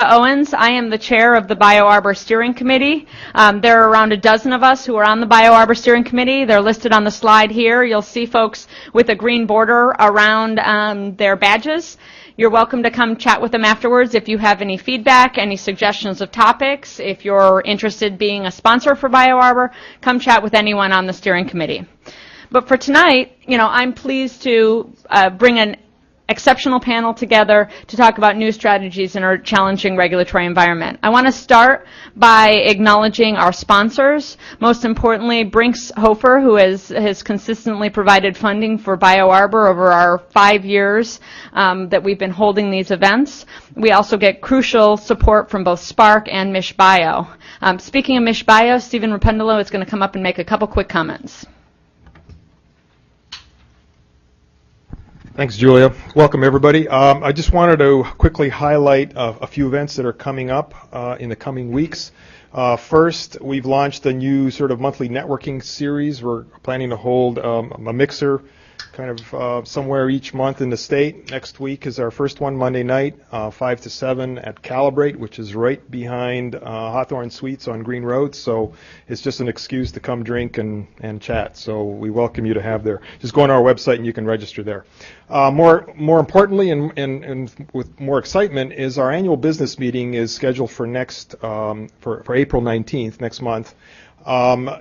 Owens. I am the chair of the BioArbor Steering Committee. There are around a dozen of us who are on the BioArbor Steering Committee. They're listed on the slide here. You'll see folks with a green border around their badges. You're welcome to come chat with them afterwards if you have any feedback, any suggestions of topics. If you're interested in being a sponsor for BioArbor, come chat with anyone on the steering committee. But for tonight, I'm pleased to bring an exceptional panel together to talk about new strategies in our challenging regulatory environment. I want to start by acknowledging our sponsors. Most importantly, Brinks Hofer, who has consistently provided funding for BioArbor over our 5 years that we've been holding these events. We also get crucial support from both Spark and MishBio. Speaking of MishBio, Stephen Rapendolo is going to come up and make a couple quick comments. Thanks, Julia. Welcome, everybody. I just wanted to quickly highlight a few events that are coming up in the coming weeks. First, we've launched a new sort of monthly networking series. We're planning to hold a mixer kind of somewhere each month in the state. Next week is our first one, Monday night, 5 to 7 at Calibrate, which is right behind Hawthorne Suites on Green Road. So it's just an excuse to come drink and chat. So we welcome you to have there. Just go on our website and you can register there. More importantly and with more excitement is our annual business meeting is scheduled for for April 19th, next month.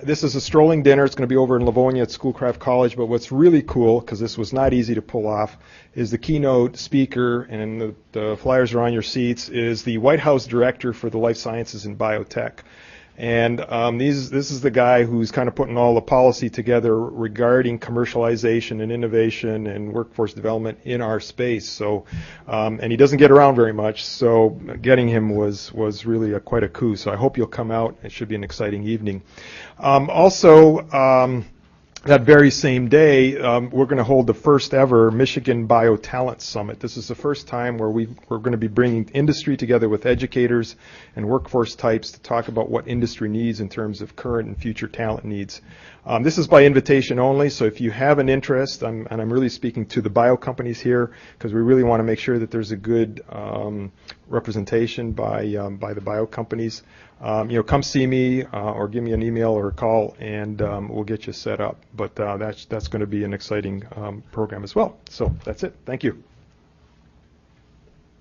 This is a strolling dinner. It's going to be over in Livonia at Schoolcraft College, but what's really cool, because this was not easy to pull off, is the keynote speaker, and the flyers are on your seats, is the White House Director for the Life Sciences and Biotech. And this is the guy who's kind of putting all the policy together regarding commercialization and innovation and workforce development in our space. So, and he doesn't get around very much, so getting him was really quite a coup. So I hope you'll come out. It should be an exciting evening. That very same day, we're going to hold the first ever Michigan BioTalent Summit. This is the first time where we're going to be bringing industry together with educators and workforce types to talk about what industry needs in terms of current and future talent needs. This is by invitation only, so if you have an interest, and I'm really speaking to the bio companies here, because we really want to make sure that there's a good representation by the bio companies. Come see me or give me an email or a call, and we'll get you set up. But that's going to be an exciting program as well. So that's it. Thank you.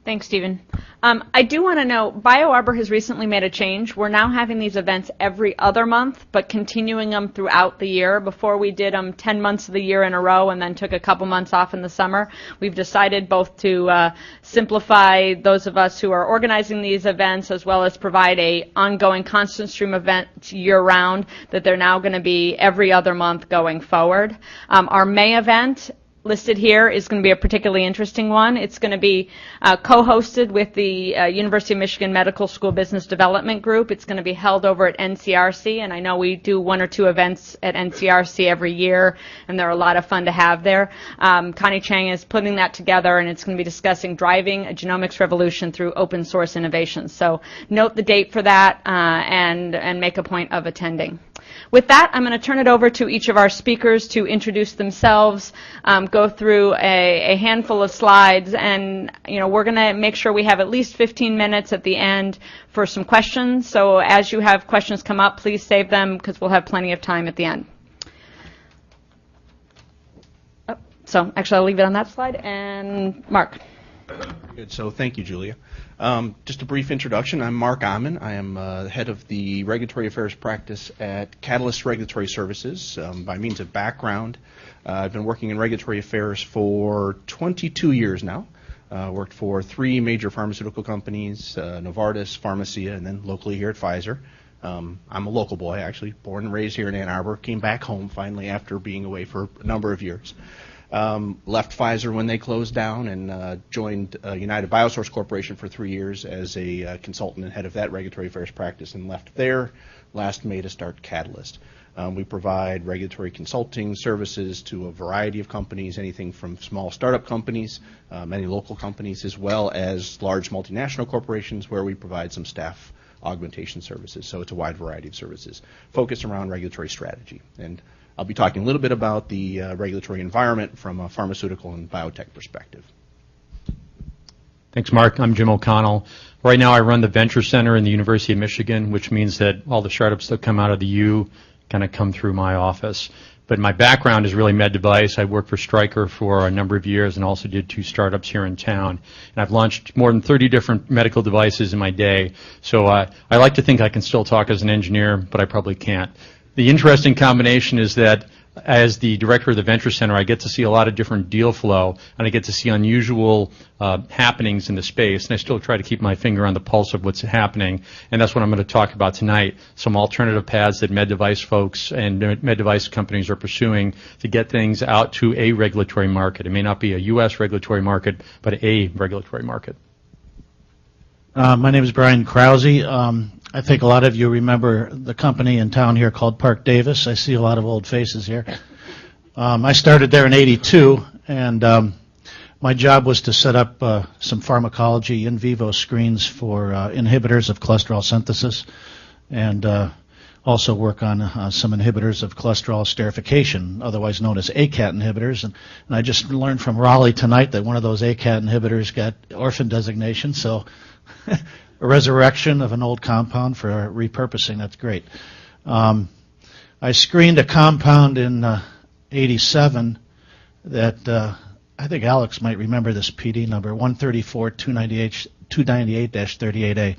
Thanks, Stephen. I do want to know, BioArbor has recently made a change. We're now having these events every other month, but continuing them throughout the year. Before we did them 10 months of the year in a row and then took a couple months off in the summer. We've decided both to simplify those of us who are organizing these events as well as provide a ongoing constant stream event year-round, that they're now going to be every other month going forward. Our May event listed here is going to be a particularly interesting one. It's going to be co-hosted with the University of Michigan Medical School Business Development Group. It's going to be held over at NCRC, and I know we do 1 or 2 events at NCRC every year, and they're a lot of fun to have there. Connie Chang is putting that together, and it's going to be discussing driving a genomics revolution through open source innovations. So note the date for that and make a point of attending. With that, I'm going to turn it over to each of our speakers to introduce themselves, go through a handful of slides, and we're going to make sure we have at least 15 minutes at the end for some questions. So as you have questions come up, please save them because we'll have plenty of time at the end. So actually, I'll leave it on that slide. And Mark. Good. So thank you, Julia. Just a brief introduction. I'm Mark Amon. I am head of the Regulatory Affairs practice at Catalyst Regulatory Services. By means of background, I've been working in regulatory affairs for 22 years now. Worked for 3 major pharmaceutical companies, Novartis, Pharmacia, and then locally here at Pfizer. I'm a local boy, actually, born and raised here in Ann Arbor. Came back home finally after being away for a number of years. Left Pfizer when they closed down and joined United Biosource Corporation for 3 years as a consultant and head of that regulatory affairs practice, and left there last May to start Catalyst. We provide regulatory consulting services to a variety of companies, anything from small startup companies, many local companies, as well as large multinational corporations where we provide some staff augmentation services. So it's a wide variety of services focused around regulatory strategy. And I'll be talking a little bit about the regulatory environment from a pharmaceutical and biotech perspective. Thanks, Mark. I'm Jim O'Connell. Right now I run the Venture Center in the University of Michigan, which means that all the startups that come out of the U kind of come through my office. But my background is really med device. I worked for Stryker for a number of years and also did 2 startups here in town. And I've launched more than 30 different medical devices in my day. So I like to think I can still talk as an engineer, but I probably can't. The interesting combination is that as the director of the Venture Center, I get to see a lot of different deal flow, and I get to see unusual happenings in the space, and I still try to keep my finger on the pulse of what's happening, and that's what I'm going to talk about tonight, some alternative paths that med device folks and med device companies are pursuing to get things out to a regulatory market. It may not be a U.S. regulatory market, but a regulatory market. My name is Brian Krause. I think a lot of you remember the company in town here called Park Davis. I see a lot of old faces here. I started there in '82, and my job was to set up some pharmacology in vivo screens for inhibitors of cholesterol synthesis, and also work on some inhibitors of cholesterol esterification, otherwise known as ACAT inhibitors. And I just learned from Raleigh tonight that one of those ACAT inhibitors got orphan designation, so a resurrection of an old compound for repurposing. That's great. I screened a compound in '87 that I think Alex might remember this PD number, 134-298-38A.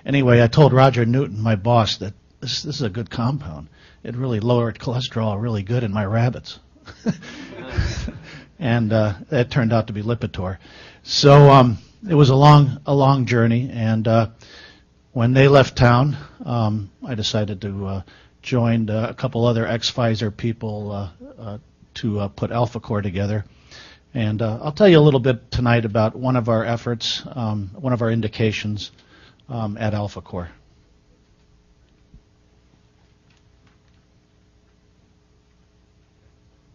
Anyway, I told Roger Newton, my boss, that this is a good compound. It really lowered cholesterol really good in my rabbits. And that turned out to be Lipitor. So it was a long journey, and when they left town, I decided to join a couple other ex-Pfizer people to put AlphaCore together. And I'll tell you a little bit tonight about one of our efforts, one of our indications at AlphaCore.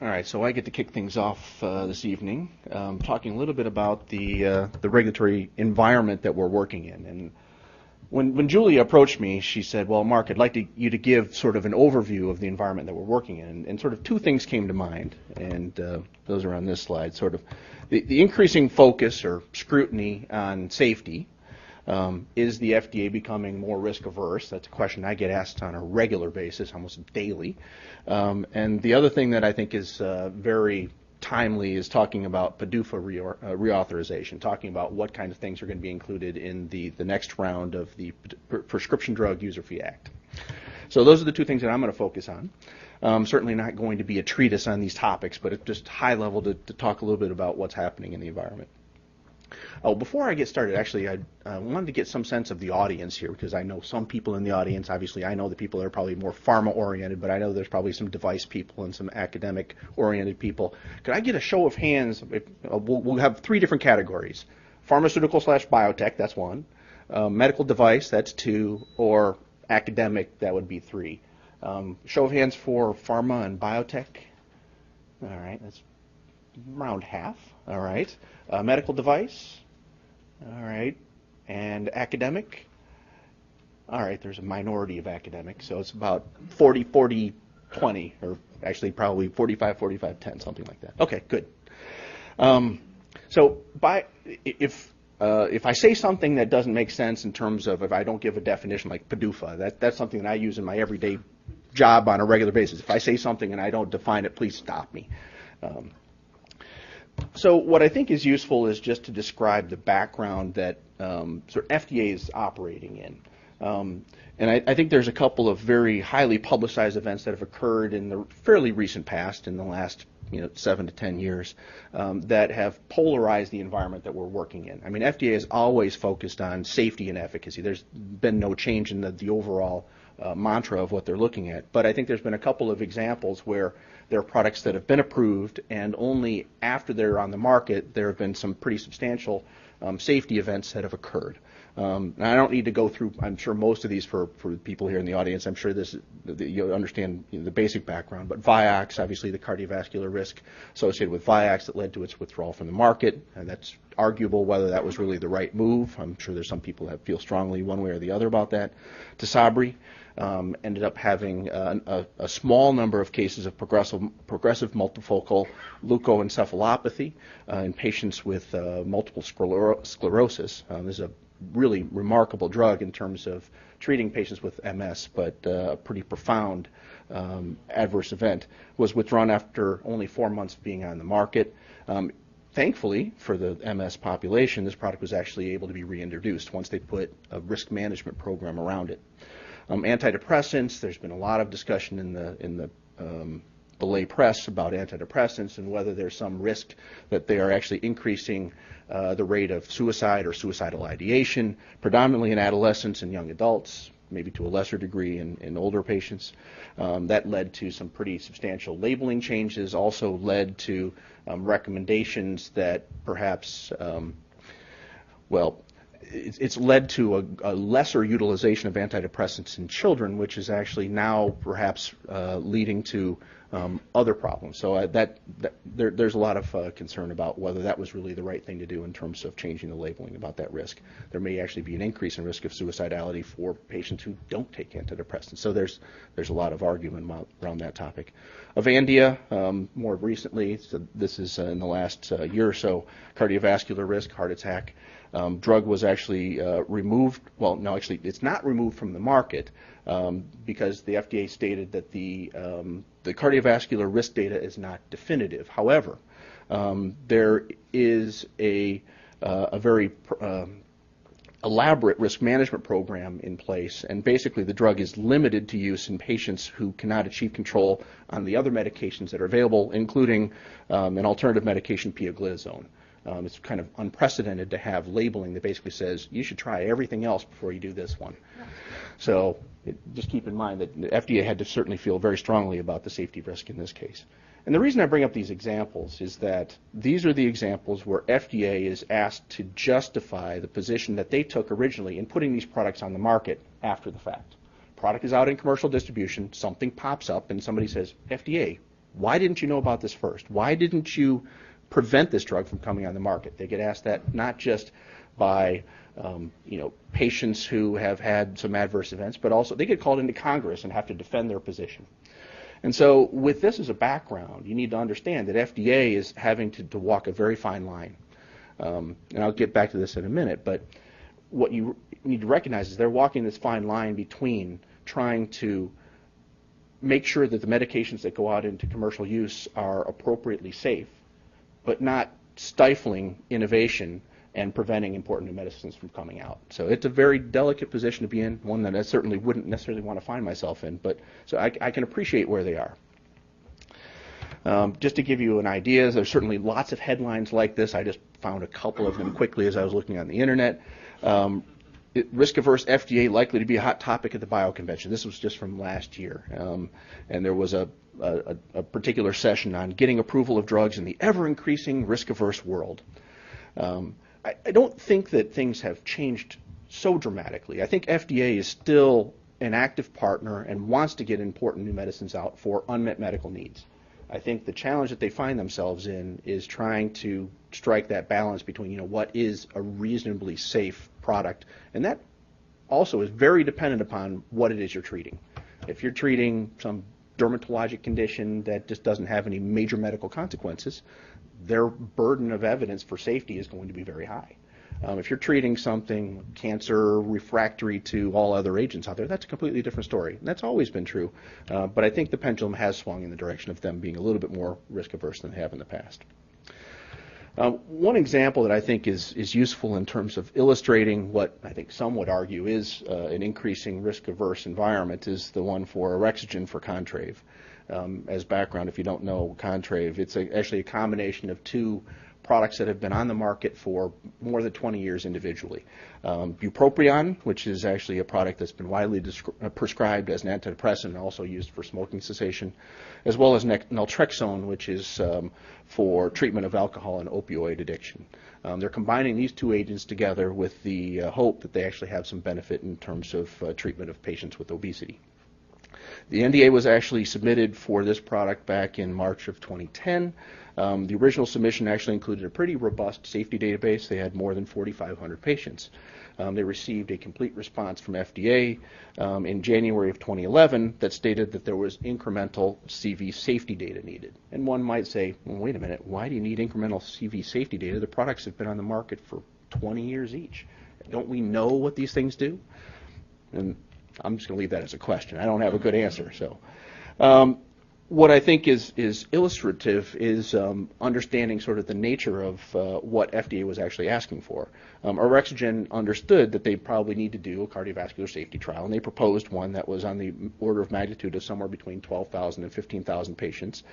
All right, so I get to kick things off this evening, talking a little bit about the regulatory environment that we're working in. And when Julia approached me, she said, "Well, Mark, I'd like you to give sort of an overview of the environment that we're working in." And sort of 2 things came to mind, and those are on this slide. Sort of the increasing focus or scrutiny on safety. Is the FDA becoming more risk averse? That's a question I get asked on a regular basis, almost daily. And the other thing that I think is very timely is talking about PDUFA reauthorization, talking about what kind of things are going to be included in the next round of the Prescription Drug User Fee Act. So those are the 2 things that I'm going to focus on. Certainly not going to be a treatise on these topics, but it's just high level to talk a little bit about what's happening in the environment. Oh, before I get started, actually, I wanted to get some sense of the audience here, because I know some people in the audience. Obviously, I know the people that are probably more pharma-oriented, but I know there's probably some device people and some academic-oriented people. Could I get a show of hands? We'll have 3 different categories. Pharmaceutical/biotech, that's 1. Medical device, that's 2. Or academic, that would be 3. Show of hands for pharma and biotech. All right, that's around half. All right. Medical device. All right. And academic. All right, there's a minority of academic, so it's about 40-40-20, or actually probably 45-45-10, something like that. Okay, good. So if I say something that doesn't make sense in terms of, if I don't give a definition like PDUFA, that's something that I use in my everyday job on a regular basis. If I say something and I don't define it, please stop me. So what I think is useful is just to describe the background that sort of FDA is operating in. And I think there's a couple of very highly publicized events that have occurred in the fairly recent past, in the last 7 to 10 years, that have polarized the environment that we're working in. I mean, FDA has always focused on safety and efficacy. There's been no change in the overall mantra of what they're looking at. But I think there's been a couple of examples where there are products that have been approved, and only after they're on the market, there have been some pretty substantial safety events that have occurred. And I don't need to go through, I'm sure, most of these for people here in the audience. I'm sure you'll understand the basic background. But Vioxx, obviously the cardiovascular risk associated with Vioxx that led to its withdrawal from the market, and that's arguable whether that was really the right move. I'm sure there's some people that feel strongly one way or the other about that. Tysabri ended up having a small number of cases of progressive multifocal leukoencephalopathy in patients with multiple sclerosis. This is a really remarkable drug in terms of treating patients with MS, but a pretty profound adverse event, was withdrawn after only 4 months of being on the market. Thankfully, for the MS population, this product was actually able to be reintroduced once they put a risk management program around it. Antidepressants, there's been a lot of discussion in the lay press about antidepressants and whether there's some risk that they are actually increasing the rate of suicide or suicidal ideation, predominantly in adolescents and young adults, maybe to a lesser degree in older patients. That led to some pretty substantial labeling changes, also led to recommendations that perhaps, it's led to a lesser utilization of antidepressants in children, which is actually now perhaps leading to other problems. So there's a lot of concern about whether that was really the right thing to do in terms of changing the labeling about that risk. There may actually be an increase in risk of suicidality for patients who don't take antidepressants. So there's a lot of argument around that topic. Avandia, more recently, so this is in the last year or so, cardiovascular risk, heart attack. Drug was actually removed. Well, no, actually, it's not removed from the market because the FDA stated that the cardiovascular risk data is not definitive. However, there is a very elaborate risk management program in place, and basically the drug is limited to use in patients who cannot achieve control on the other medications that are available, including an alternative medication, pioglitazone. It's kind of unprecedented to have labeling that basically says you should try everything else before you do this one. So just keep in mind that the FDA had to certainly feel very strongly about the safety risk in this case. And the reason I bring up these examples is that these are the examples where FDA is asked to justify the position that they took originally in putting these products on the market after the fact. Product is out in commercial distribution, something pops up, and somebody says, FDA, why didn't you know about this first? Why didn't you prevent this drug from coming on the market? They get asked that not just by patients who have had some adverse events, but also they get called into Congress and have to defend their position. And so with this as a background, you need to understand that FDA is having to walk a very fine line. And I'll get back to this in a minute, but what you need to recognize is they're walking this fine line between trying to make sure that the medications that go out into commercial use are appropriately safe, but not stifling innovation and preventing important new medicines from coming out. So it's a very delicate position to be in, one that I certainly wouldn't necessarily want to find myself in, but so I can appreciate where they are. Just to give you an idea, there's certainly lots of headlines like this. I just found a couple of them quickly as I was looking on the internet. Risk-averse FDA likely to be a hot topic at the Bio Convention. This was just from last year. And there was a particular session on getting approval of drugs in the ever-increasing risk-averse world. I don't think that things have changed so dramatically. I think FDA is still an active partner and wants to get important new medicines out for unmet medical needs. I think the challenge that they find themselves in is trying to strike that balance between, what is a reasonably safe product, and that also is very dependent upon what it is you're treating. If you're treating some dermatologic condition that just doesn't have any major medical consequences, their burden of evidence for safety is going to be very high. If you're treating something cancer refractory to all other agents out there, that's a completely different story. And that's always been true, but I think the pendulum has swung in the direction of them being a little bit more risk averse than they have in the past. One example that I think is useful in terms of illustrating what I think some would argue is an increasing risk-averse environment is the one for Orexogen for Contrave. As background, if you don't know Contrave, it's actually a combination of two products that have been on the market for more than 20 years individually. Bupropion, which is actually a product that's been widely prescribed as an antidepressant and also used for smoking cessation, as well as naltrexone, which is for treatment of alcohol and opioid addiction. They're combining these two agents together with the hope that they actually have some benefit in terms of treatment of patients with obesity. The NDA was actually submitted for this product back in March of 2010. The original submission actually included a pretty robust safety database. They had more than 4,500 patients. They received a complete response from FDA in January of 2011 that stated that there was incremental CV safety data needed. And one might say, well, wait a minute, why do you need incremental CV safety data? The products have been on the market for 20 years each. Don't we know what these things do? And I'm just going to leave that as a question. I don't have a good answer. So, what I think is illustrative is understanding sort of the nature of what FDA was actually asking for. Orexogen understood that they probably need to do a cardiovascular safety trial, and they proposed one that was on the order of magnitude of somewhere between 12,000 and 15,000 patients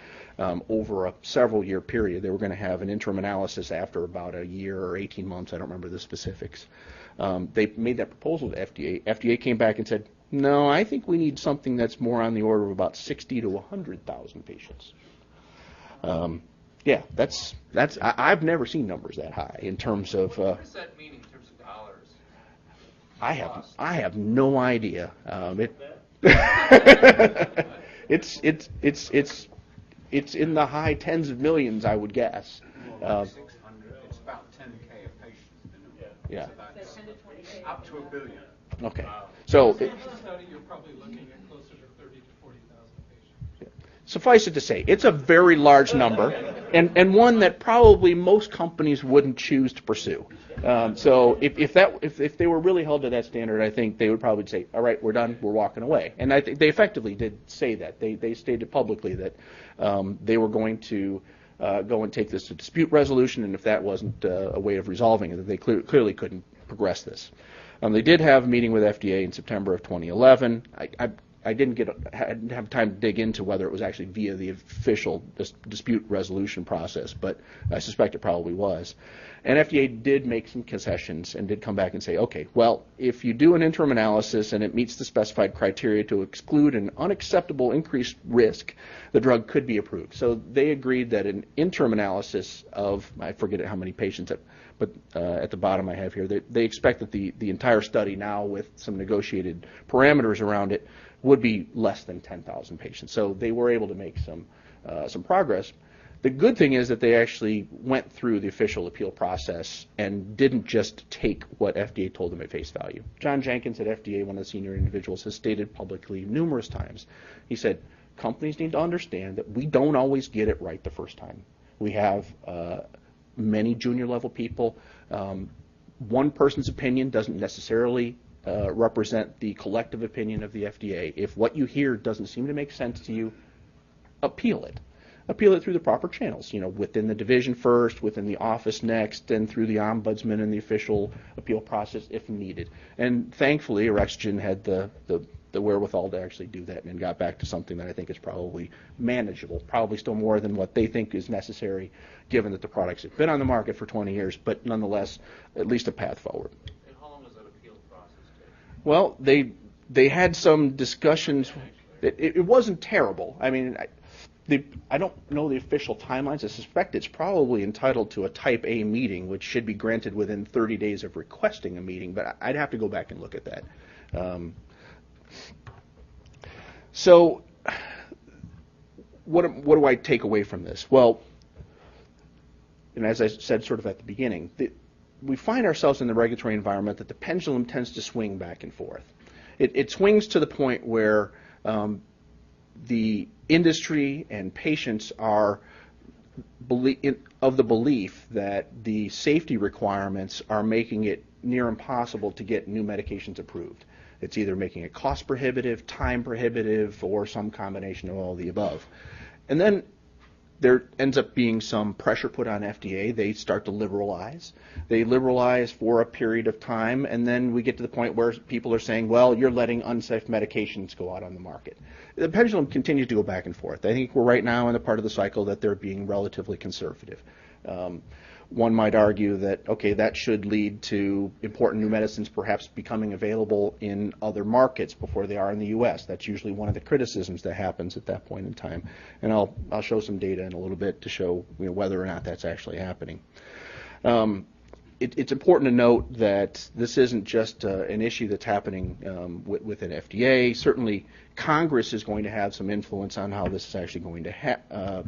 over a several-year period. They were going to have an interim analysis after about a year or 18 months. I don't remember the specifics. They made that proposal to FDA. FDA came back and said, no, I think we need something that's more on the order of about 60 to 100,000 patients. Yeah, I've never seen numbers that high in terms of. What does that mean in terms of dollars? I have no idea. It's in the high tens of millions, I would guess. 600. It's about 10K a patient. Yeah. Up to $1 billion. Okay. So. Study, you're probably looking at closer to 30 to 40,000 patients. Suffice it to say, it's a very large number, and one that probably most companies wouldn't choose to pursue. So if they were really held to that standard, I think they would probably say, all right, we're done, we're walking away. And I think they effectively did say that. They stated publicly that they were going to go and take this to dispute resolution, and if that wasn't a way of resolving it, that they clearly couldn't progress this. They did have a meeting with FDA in September of 2011. I didn't have time to dig into whether it was actually via the official dispute resolution process, but I suspect it probably was. And FDA did make some concessions and did come back and say, okay, well, if you do an interim analysis and it meets the specified criteria to exclude an unacceptable increased risk, the drug could be approved. So they agreed that an interim analysis of, I forget how many patients, but at the bottom I have here, they expect that the entire study now with some negotiated parameters around it would be less than 10,000 patients. So they were able to make some progress. The good thing is that they actually went through the official appeal process and didn't just take what FDA told them at face value. John Jenkins at FDA, one of the senior individuals, has stated publicly numerous times. He said, companies need to understand that we don't always get it right the first time. We have many junior level people. One person's opinion doesn't necessarily represent the collective opinion of the FDA. If what you hear doesn't seem to make sense to you, appeal it. Appeal it through the proper channels, within the division first, within the office next, and through the ombudsman and the official appeal process if needed. And thankfully, Orexogen had the wherewithal to actually do that and got back to something that I think is probably manageable, probably still more than what they think is necessary given that the products have been on the market for 20 years, but nonetheless, at least a path forward. And how long does that appeal process take? Well, they had some discussions. It wasn't terrible. I mean, I don't know the official timelines. I suspect it's probably entitled to a Type A meeting, which should be granted within 30 days of requesting a meeting, but I'd have to go back and look at that. So what do I take away from this? Well, and as I said sort of at the beginning, we find ourselves in the regulatory environment that the pendulum tends to swing back and forth. It swings to the point where the industry and patients are of the belief that the safety requirements are making it near impossible to get new medications approved. It's either making it cost prohibitive, time prohibitive, or some combination of all the above. And then there ends up being some pressure put on FDA. They start to liberalize. They liberalize for a period of time, and then we get to the point where people are saying, well, you're letting unsafe medications go out on the market. The pendulum continues to go back and forth. I think we're right now in the part of the cycle that they're being relatively conservative. One might argue that, okay, that should lead to important new medicines perhaps becoming available in other markets before they are in the U.S. That's usually one of the criticisms that happens at that point in time. And I'll show some data in a little bit to show whether or not that's actually happening. It's important to note that this isn't just an issue that's happening within FDA. Certainly, Congress is going to have some influence on how this is actually going to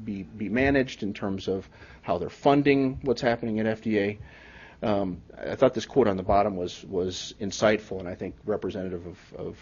be managed in terms of how they're funding what's happening at FDA. I thought this quote on the bottom was insightful and I think representative of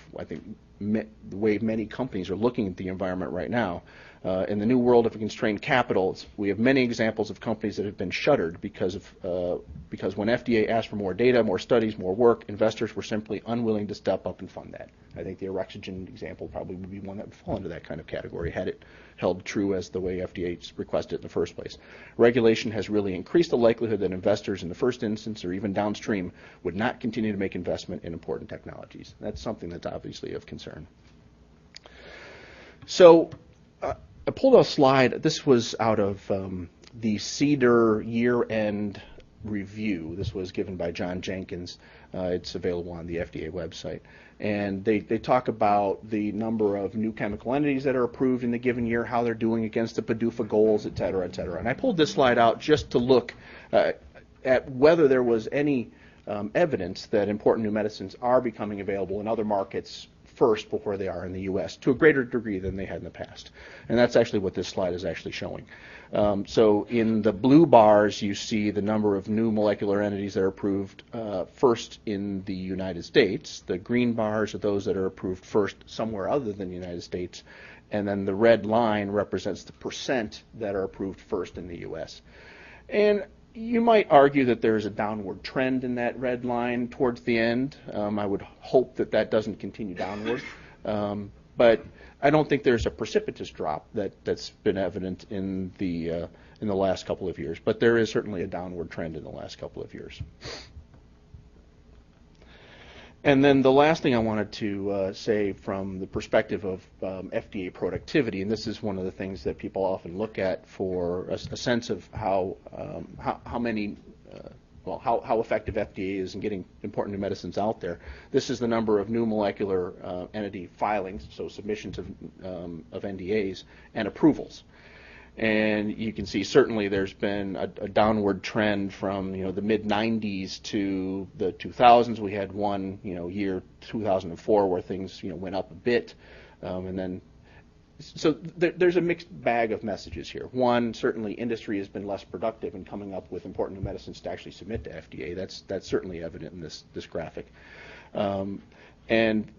the way many companies are looking at the environment right now. In the new world of constrained capital, we have many examples of companies that have been shuttered because when FDA asked for more data, more studies, more work, investors were simply unwilling to step up and fund that. I think the Orexigen example probably would be one that would fall into that kind of category had it held true as the way FDA requested it in the first place. Regulation has really increased the likelihood that investors in the first instance or even downstream would not continue to make investment in important technologies. That's something that's obviously of concern. So I pulled a slide. This was out of the CEDAR year-end review. This was given by John Jenkins. It's available on the FDA website. And they talk about the number of new chemical entities that are approved in the given year, how they're doing against the PDUFA goals, et cetera, et cetera. And I pulled this slide out just to look at whether there was any evidence that important new medicines are becoming available in other markets first before they are in the U.S. to a greater degree than they had in the past. And that's actually what this slide is actually showing. So in the blue bars, you see the number of new molecular entities that are approved first in the United States. The green bars are those that are approved first somewhere other than the United States. And then the red line represents the percent that are approved first in the U.S. And you might argue that there's a downward trend in that red line towards the end. I would hope that that doesn't continue downward. But I don't think there's a precipitous drop that's been evident in the last couple of years. But there is certainly a downward trend in the last couple of years. And then the last thing I wanted to say from the perspective of FDA productivity, and this is one of the things that people often look at for a sense of how effective FDA is in getting important new medicines out there. This is the number of new molecular entity filings, so submissions of NDAs and approvals. And you can see certainly there's been a downward trend from the mid-90s to the 2000s. We had one year 2004 where things went up a bit, and then so there's a mixed bag of messages here. One, certainly industry has been less productive in coming up with important new medicines to actually submit to FDA. That's certainly evident in this graphic. And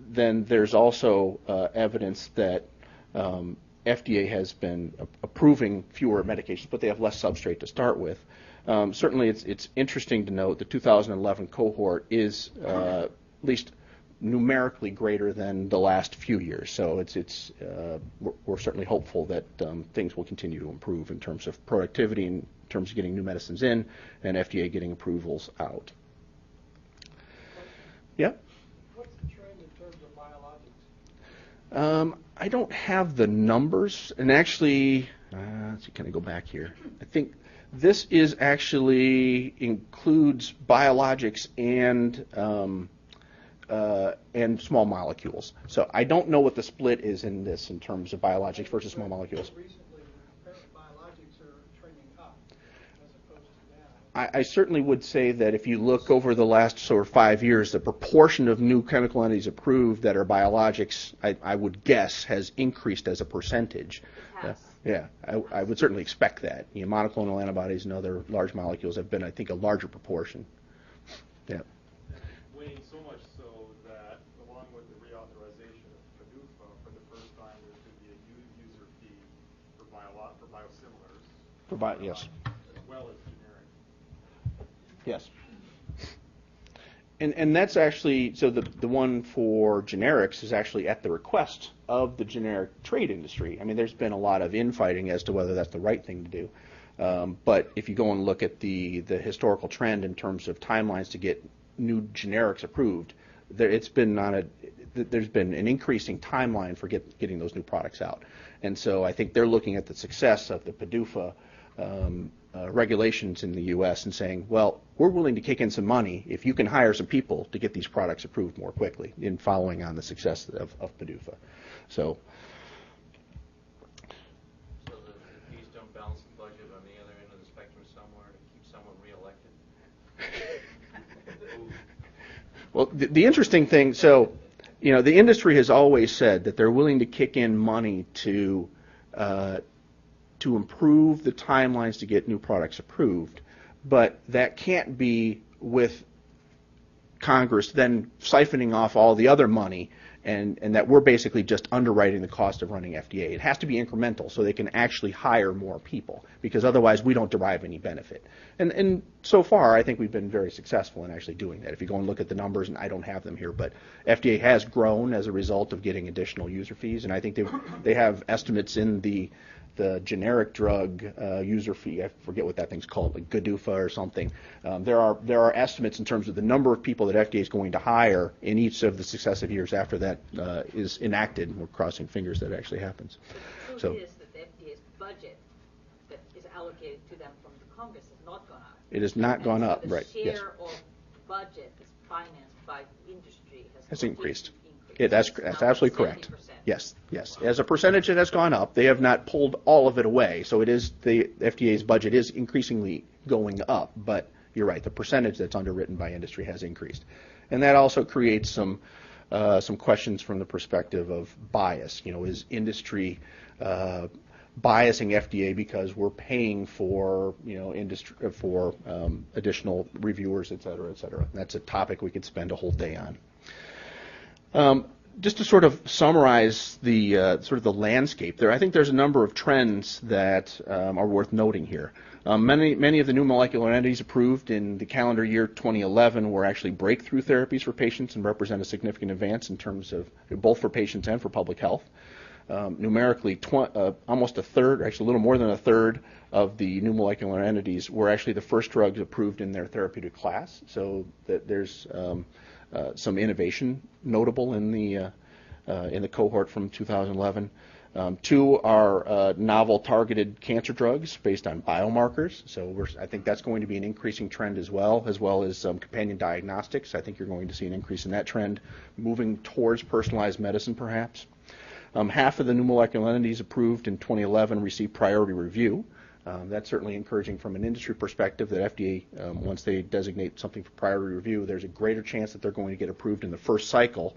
then there's also evidence that FDA has been approving fewer medications, but they have less substrate to start with. Certainly, it's interesting to note the 2011 cohort is at least numerically greater than the last few years. So we're certainly hopeful that things will continue to improve in terms of productivity, in terms of getting new medicines in, and FDA getting approvals out. Yeah. What's the trend in terms of biologics? I don't have the numbers, and actually, let's see, can I go back here? I think this is actually includes biologics and small molecules. So I don't know what the split is in this in terms of biologics versus small molecules. Recently, biologics are trending up as opposed to down. I certainly would say that if you look over the last sort of 5 years, the proportion of new chemical entities approved that are biologics, I would guess, has increased as a percentage. Yeah, I would certainly expect that. Monoclonal antibodies and other large molecules have been, I think, a larger proportion. Yeah. Wayne, so much so that along with the reauthorization of PDUFA, for the first time there's going to be a user fee for biosimilars. Yes. As well as generic. Yes. And that's actually, so the one for generics is actually at the request of the generic trade industry. I mean, there's been a lot of infighting as to whether that's the right thing to do. But if you go and look at the historical trend in terms of timelines to get new generics approved, there's been an increasing timeline for getting those new products out. And so I think they're looking at the success of the PDUFA regulations in the U.S. and saying, well, we're willing to kick in some money if you can hire some people to get these products approved more quickly in following on the success of PDUFA. So the fees don't balance the budget on the other end of the spectrum somewhere to keep someone reelected? Well, the interesting thing, so, the industry has always said that they're willing to kick in money to improve the timelines to get new products approved, but that can't be with Congress then siphoning off all the other money, and that we're basically just underwriting the cost of running FDA. It has to be incremental so they can actually hire more people, because otherwise we don't derive any benefit. And so far, I think we've been very successful in actually doing that. If you go and look at the numbers, and I don't have them here, but FDA has grown as a result of getting additional user fees, and I think they have estimates in the generic drug user fee. I forget what that thing's called, like GDUFA or something. There are estimates in terms of the number of people that FDA is going to hire in each of the successive years after that is enacted. We're crossing fingers that actually happens. The truth is that the FDA's budget that is allocated to them from the Congress has not gone up. It has not gone so up, the right? Yes. share of budget that's financed by industry Has completely increased. Yeah, that's absolutely correct. 70%. Yes, yes. As a percentage, it has gone up. They have not pulled all of it away, so it is the FDA's budget is increasingly going up. But you're right, the percentage that's underwritten by industry has increased, and that also creates some questions from the perspective of bias. You know, is industry biasing FDA because we're paying for industry for additional reviewers, et cetera, et cetera. That's a topic we could spend a whole day on. Just to sort of summarize the sort of the landscape there, I think there's a number of trends that are worth noting here. Many of the new molecular entities approved in the calendar year 2011 were actually breakthrough therapies for patients and represent a significant advance in terms of both for patients and for public health. Numerically, almost a third, actually a little more than a third of the new molecular entities were actually the first drugs approved in their therapeutic class. So that there's some innovation notable in the cohort from 2011. Two are novel targeted cancer drugs based on biomarkers. So I think that's going to be an increasing trend as well as companion diagnostics. I think you're going to see an increase in that trend, moving towards personalized medicine perhaps. Half of the new molecular entities approved in 2011 received priority review. That's certainly encouraging from an industry perspective that FDA, once they designate something for priority review, there's a greater chance that they're going to get approved in the first cycle,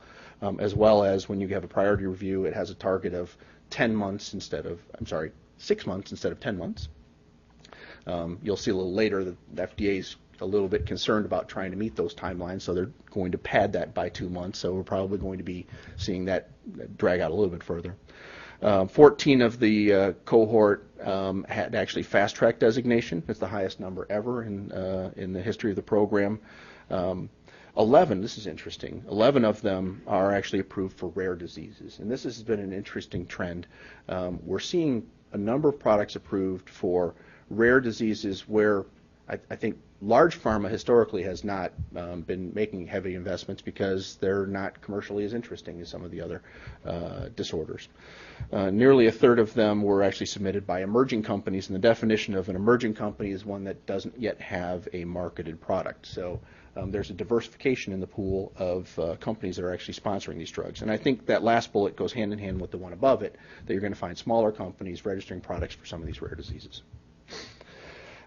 as well as when you have a priority review, it has a target of 6 months instead of 10 months. You'll see a little later that the FDA's a little bit concerned about trying to meet those timelines, so they're going to pad that by 2 months, so we're probably going to be seeing that drag out a little bit further. 14 of the cohort had actually fast-track designation. It's the highest number ever in the history of the program. 11, this is interesting, 11 of them are actually approved for rare diseases, and this has been an interesting trend. We're seeing a number of products approved for rare diseases where I think large pharma historically has not been making heavy investments because they're not commercially as interesting as some of the other disorders. Nearly a third of them were actually submitted by emerging companies, and the definition of an emerging company is one that doesn't yet have a marketed product. So there's a diversification in the pool of companies that are actually sponsoring these drugs. And I think that last bullet goes hand in hand with the one above it, that you're going to find smaller companies registering products for some of these rare diseases.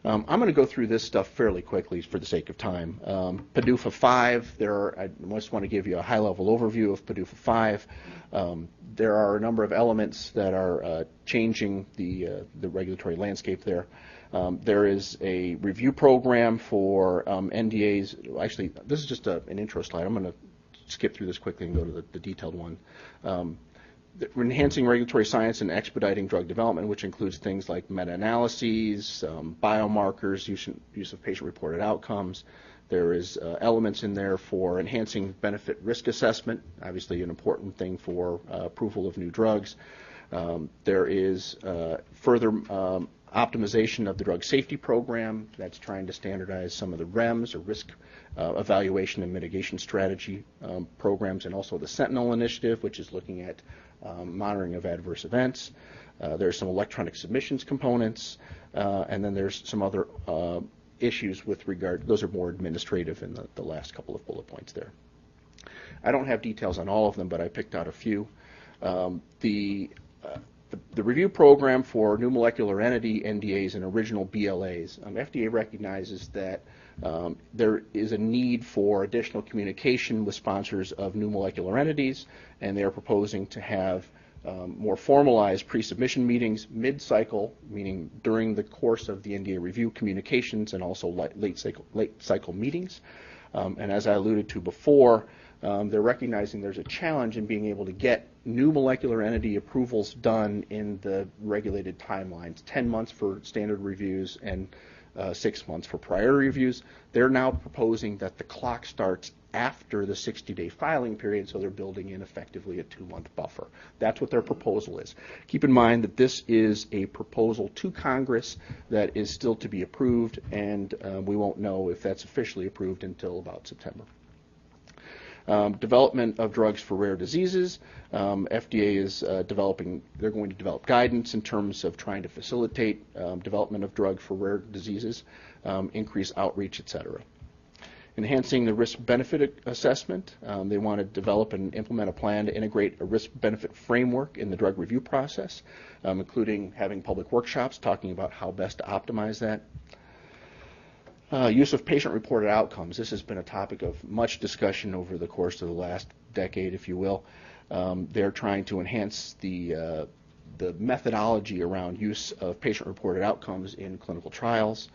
I'm going to go through this stuff fairly quickly for the sake of time. PDUFA 5, I just want to give you a high-level overview of PDUFA 5. There are a number of elements that are changing the regulatory landscape there. There is a review program for NDAs. Actually, this is just an intro slide. I'm going to skip through this quickly and go to the detailed one. We're enhancing regulatory science and expediting drug development, which includes things like meta-analyses, biomarkers, use of patient-reported outcomes. There is elements in there for enhancing benefit risk assessment, obviously an important thing for approval of new drugs. There is further optimization of the drug safety program that's trying to standardize some of the REMS, or risk evaluation and mitigation strategy programs, and also the Sentinel initiative, which is looking at monitoring of adverse events. There's some electronic submissions components, and then there's some other issues with regard, those are more administrative in the last couple of bullet points there. I don't have details on all of them, but I picked out a few. The review program for new molecular entity NDAs and original BLAs, FDA recognizes that there is a need for additional communication with sponsors of new molecular entities, and they are proposing to have more formalized pre-submission meetings mid-cycle, meaning during the course of the NDA review communications, and also late cycle meetings. And as I alluded to before, they're recognizing there's a challenge in being able to get new molecular entity approvals done in the regulated timelines, 10 months for standard reviews and 6 months for priority reviews. They're now proposing that the clock starts after the 60-day filing period, so they're building in effectively a 2-month buffer. That's what their proposal is. Keep in mind that this is a proposal to Congress that is still to be approved, and we won't know if that's officially approved until about September. Development of drugs for rare diseases. FDA is they're going to develop guidance in terms of trying to facilitate development of drugs for rare diseases, increase outreach, et cetera. Enhancing the risk-benefit assessment. They want to develop and implement a plan to integrate a risk-benefit framework in the drug review process, including having public workshops talking about how best to optimize that. Use of patient-reported outcomes. This has been a topic of much discussion over the course of the last decade, if you will. They're trying to enhance the methodology around use of patient-reported outcomes in clinical trials,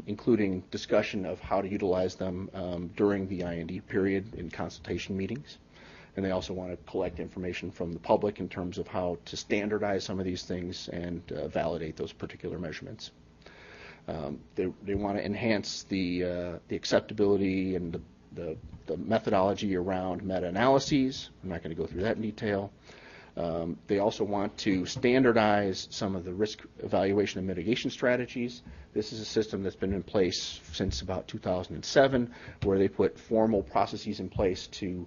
including discussion of how to utilize them during the IND period in consultation meetings. And they also want to collect information from the public in terms of how to standardize some of these things and validate those particular measurements. They want to enhance the acceptability and the methodology around meta-analyses. I'm not going to go through that in detail. They also want to standardize some of the risk evaluation and mitigation strategies. This is a system that's been in place since about 2007, where they put formal processes in place to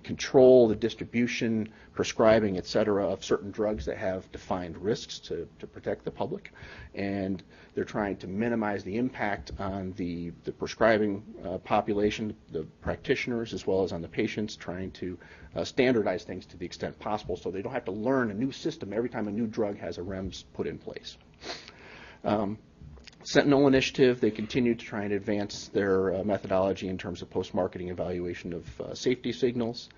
control the distribution, prescribing, et cetera, of certain drugs that have defined risks to protect the public. And they're trying to minimize the impact on the prescribing population, the practitioners, as well as on the patients, trying to standardize things to the extent possible so they don't have to learn a new system every time a new drug has a REMS put in place. Sentinel Initiative, they continue to try and advance their methodology in terms of post-marketing evaluation of safety signals.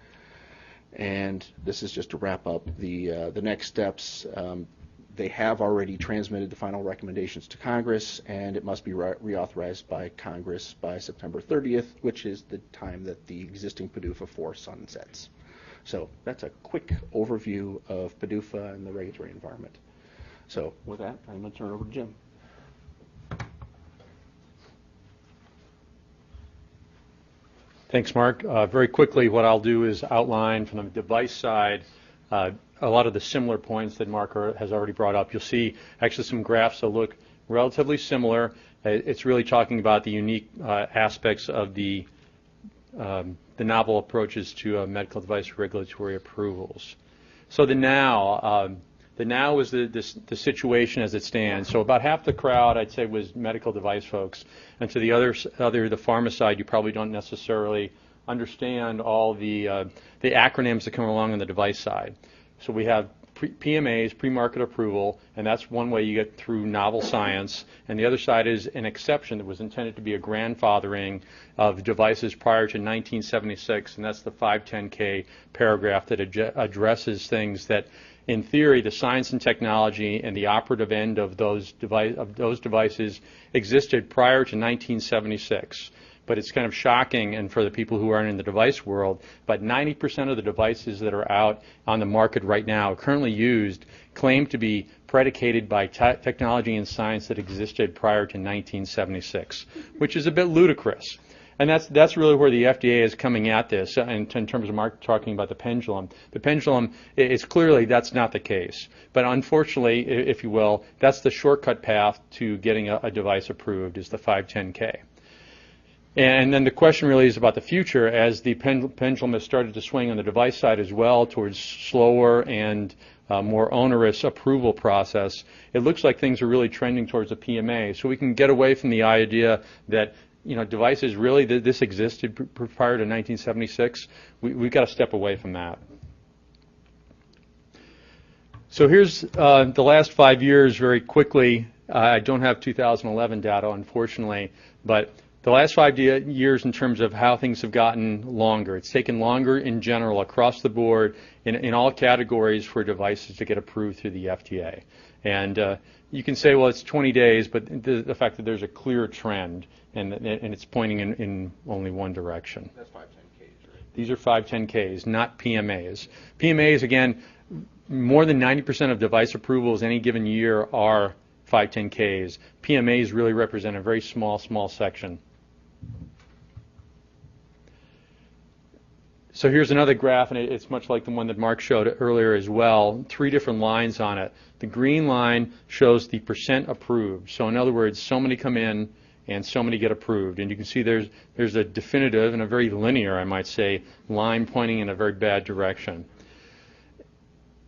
And this is just to wrap up the next steps. They have already transmitted the final recommendations to Congress, and it must be reauthorized by Congress by September 30th, which is the time that the existing PDUFA for sunsets. So that's a quick overview of PDUFA and the regulatory environment. So with that, I'm going to turn it over to Jim. Thanks, Mark. Very quickly, what I'll do is outline from the device side a lot of the similar points that Mark has already brought up. You'll see actually some graphs that look relatively similar. It's really talking about the unique aspects of the novel approaches to medical device regulatory approvals. So the now is the situation as it stands. So about half the crowd, I'd say, was medical device folks, and to the the pharma side, you probably don't necessarily understand all the acronyms that come along on the device side. So we have PMAs, pre-market approval, and that's one way you get through novel science. And the other side is an exception that was intended to be a grandfathering of devices prior to 1976, and that's the 510K paragraph that addresses things that, in theory, the science and technology and the operative end of those devices existed prior to 1976. But it's kind of shocking, and for the people who aren't in the device world, but 90% of the devices that are out on the market right now, currently used, claim to be predicated by technology and science that existed prior to 1976, which is a bit ludicrous. And that's really where the FDA is coming at this, in terms of Mark talking about the pendulum. The pendulum is clearly that's not the case. But unfortunately, if you will, that's the shortcut path to getting a device approved, is the 510K. And then the question really is about the future, as the pendulum has started to swing on the device side as well towards slower and more onerous approval process. It looks like things are really trending towards a PMA. So we can get away from the idea that, you know, devices really, this existed prior to 1976. We've got to step away from that. So here's the last 5 years very quickly. I don't have 2011 data, unfortunately, but The last 5 years in terms of how things have gotten longer. It's taken longer in general across the board in all categories for devices to get approved through the FDA. And you can say, well, it's 20 days, but the fact that there's a clear trend and it's pointing in only one direction. That's 510Ks, right? These are 510Ks, not PMAs. PMAs, again, more than 90% of device approvals any given year are 510Ks. PMAs really represent a very small section. So here's another graph, and it's much like the one that Mark showed earlier as well. 3 different lines on it. The green line shows the percent approved. So in other words, so many come in and so many get approved. And you can see there's a definitive and a very linear, I might say, line pointing in a very bad direction.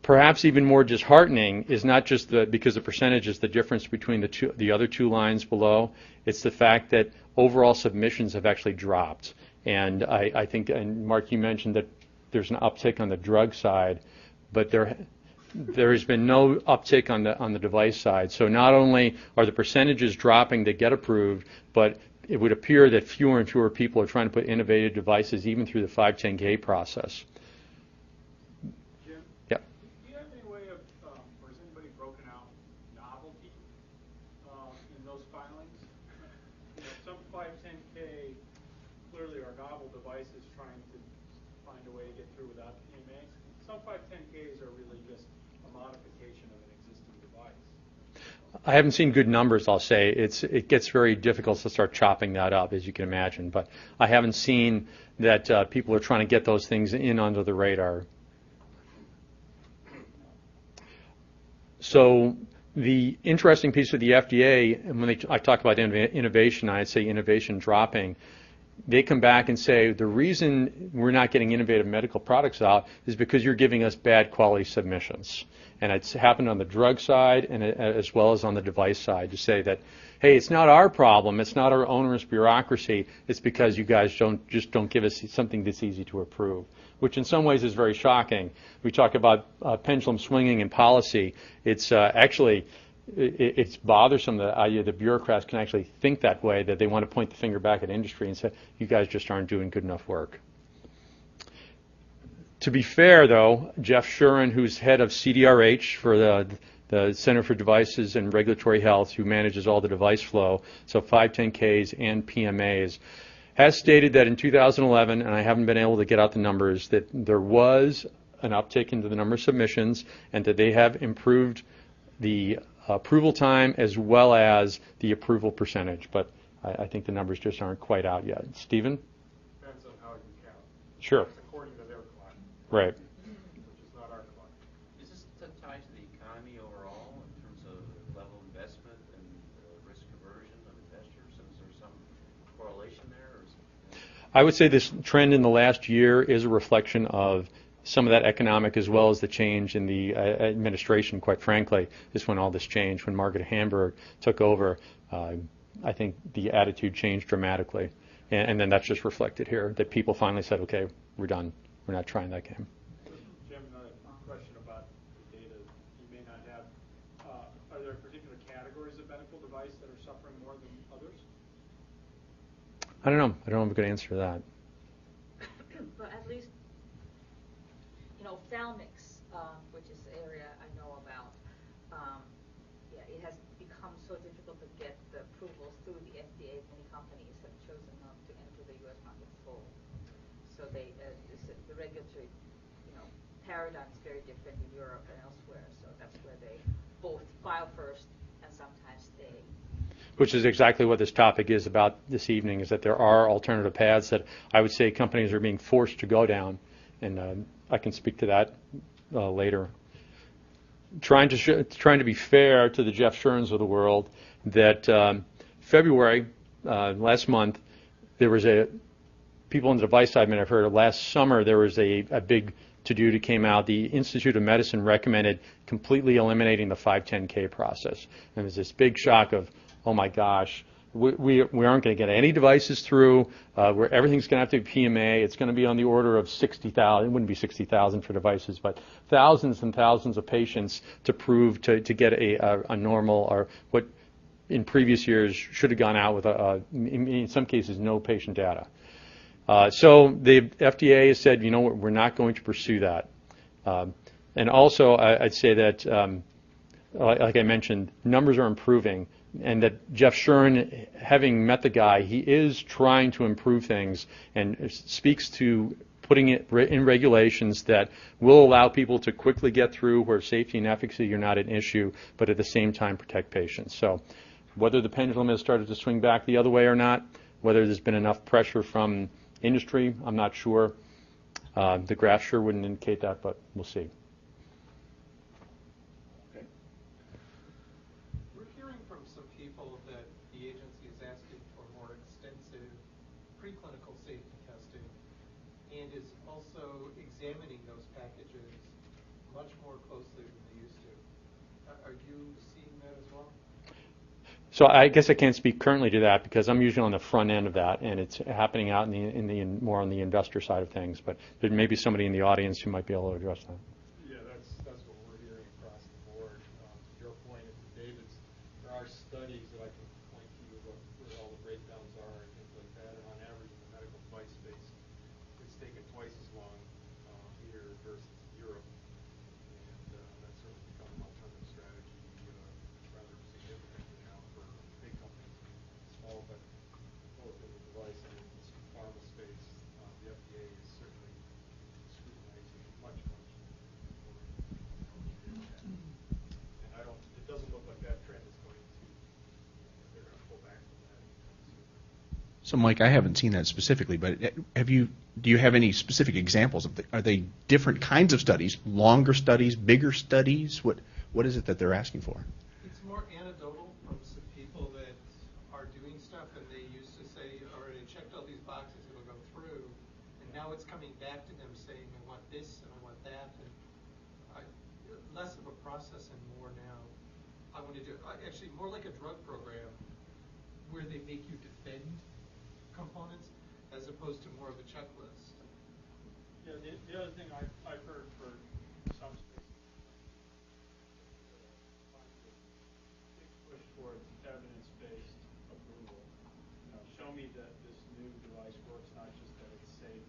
Perhaps even more disheartening is not just because the percentage is the difference between the other 2 lines below. It's the fact that overall submissions have actually dropped. And I think, and Mark, you mentioned that there's an uptick on the drug side, but there has been no uptick on the device side. So not only are the percentages dropping that get approved, but it would appear that fewer and fewer people are trying to put innovative devices even through the 510K process. Jim? Yep. Do you have any way of, or has anybody broken out novelty in those filings? You know, some 510K clearly are novel devices trying to find a way to get through without PMAs. Some 510Ks are really just a modification of an existing device. I haven't seen good numbers, I'll say. It gets very difficult to start chopping that up, as you can imagine. But I haven't seen that people are trying to get those things in under the radar. So the interesting piece of the FDA, and when I talk about innovation, I'd say innovation dropping. They come back and say the reason we're not getting innovative medical products out is because you're giving us bad quality submissions. And it's happened on the drug side and as well as on the device side to say that, hey, it's not our problem, it's not our onerous bureaucracy, it's because you guys just don't give us something that's easy to approve, which in some ways is very shocking. We talk about pendulum swinging in policy. It's actually it's bothersome that the bureaucrats can actually think that way, that they want to point the finger back at industry and say, you guys just aren't doing good enough work. To be fair, though, Jeff Shuren, who's head of CDRH for the Center for Devices and Regulatory Health, who manages all the device flow, so 510Ks and PMAs, has stated that in 2011, and I haven't been able to get out the numbers, that there was an uptick into the number of submissions and that they have improved the approval time as well as the approval percentage, but I think the numbers just aren't quite out yet. Stephen? Depends on how you count. Sure. It's according to their clock, Right. which is not our clock. Is this tied to the economy overall in terms of level of investment and risk aversion of investors? Is there some correlation there? Or is it, I would say this trend in the last year is a reflection of some of that economic as well as the change in the administration, quite frankly, is when all this changed. When Margaret Hamburg took over, I think the attitude changed dramatically. And then that's just reflected here, that people finally said, okay, we're done. We're not trying that game. Jim, another question about the data you may not have. Are there particular categories of medical device that are suffering more than others? I don't know. I don't have a good answer to that. But at least, you know, ophthalmics, which is the area I know about, yeah, it has become so difficult to get the approvals through the FDA. Many companies have chosen not to enter the U.S. market full. So the regulatory, you know, paradigm is very different in Europe and elsewhere. So that's where they both file first and sometimes stay. Which is exactly what this topic is about this evening, is that there are alternative paths that I would say companies are being forced to go down, and I can speak to that later. Trying to be fair to the Jeff Shurens of the world, that February, last month, there was people on the device side may have heard, last summer there was a big to-do that came out. The Institute of Medicine recommended completely eliminating the 510K process. And there was this big shock of, oh my gosh, we aren't going to get any devices through. Everything's going to have to be PMA. It's going to be on the order of 60,000. It wouldn't be 60,000 for devices, but thousands and thousands of patients to prove to get a normal, or what in previous years should have gone out with, in some cases, no patient data. So the FDA has said, you know what, we're not going to pursue that. And also, I'd say that, like I mentioned, numbers are improving, and that Jeff Shuren, having met the guy, he is trying to improve things and speaks to putting it in regulations that will allow people to quickly get through where safety and efficacy are not an issue, but at the same time protect patients. So whether the pendulum has started to swing back the other way or not, whether there's been enough pressure from industry, I'm not sure. The graph sure wouldn't indicate that, but we'll see. We're hearing from some people that the agency is asking for more extensive preclinical safety testing and is also examining those packages much more closely than they used to. Are you seeing that as well? So I guess I can't speak currently to that because I'm usually on the front end of that, and it's happening out more on the investor side of things. But there may be somebody in the audience who might be able to address that. Yeah, that's what we're hearing across the board. To your point, and to David's, there are studies that I can point to you where all the breakdowns are and things like that. And on average, in the medical device space, it's taken twice as long here versus Europe. And that's certainly become an alternative strategy rather significantly now for big companies, small, but both in the device and in the pharma space. The FDA is certainly scrutinizing much more. And it doesn't look like that trend is going to, they're going to pull back from that anytime soon. So, Mike, I haven't seen that specifically, but do you have any specific examples are they different kinds of studies, longer studies, bigger studies? What is it that they're asking for? It's more anecdotal from some people that are doing stuff, and they used to say, all right, I checked all these boxes, it'll go through, and now it's coming back to them saying, I want this and I want that, and less of a process and more now. I want to do actually more like a drug program where they make you defend components as opposed to more of a checklist. Yeah, the other thing I've heard for some spaces, big push towards evidence-based approval. Show me that this new device works, not just that it's safe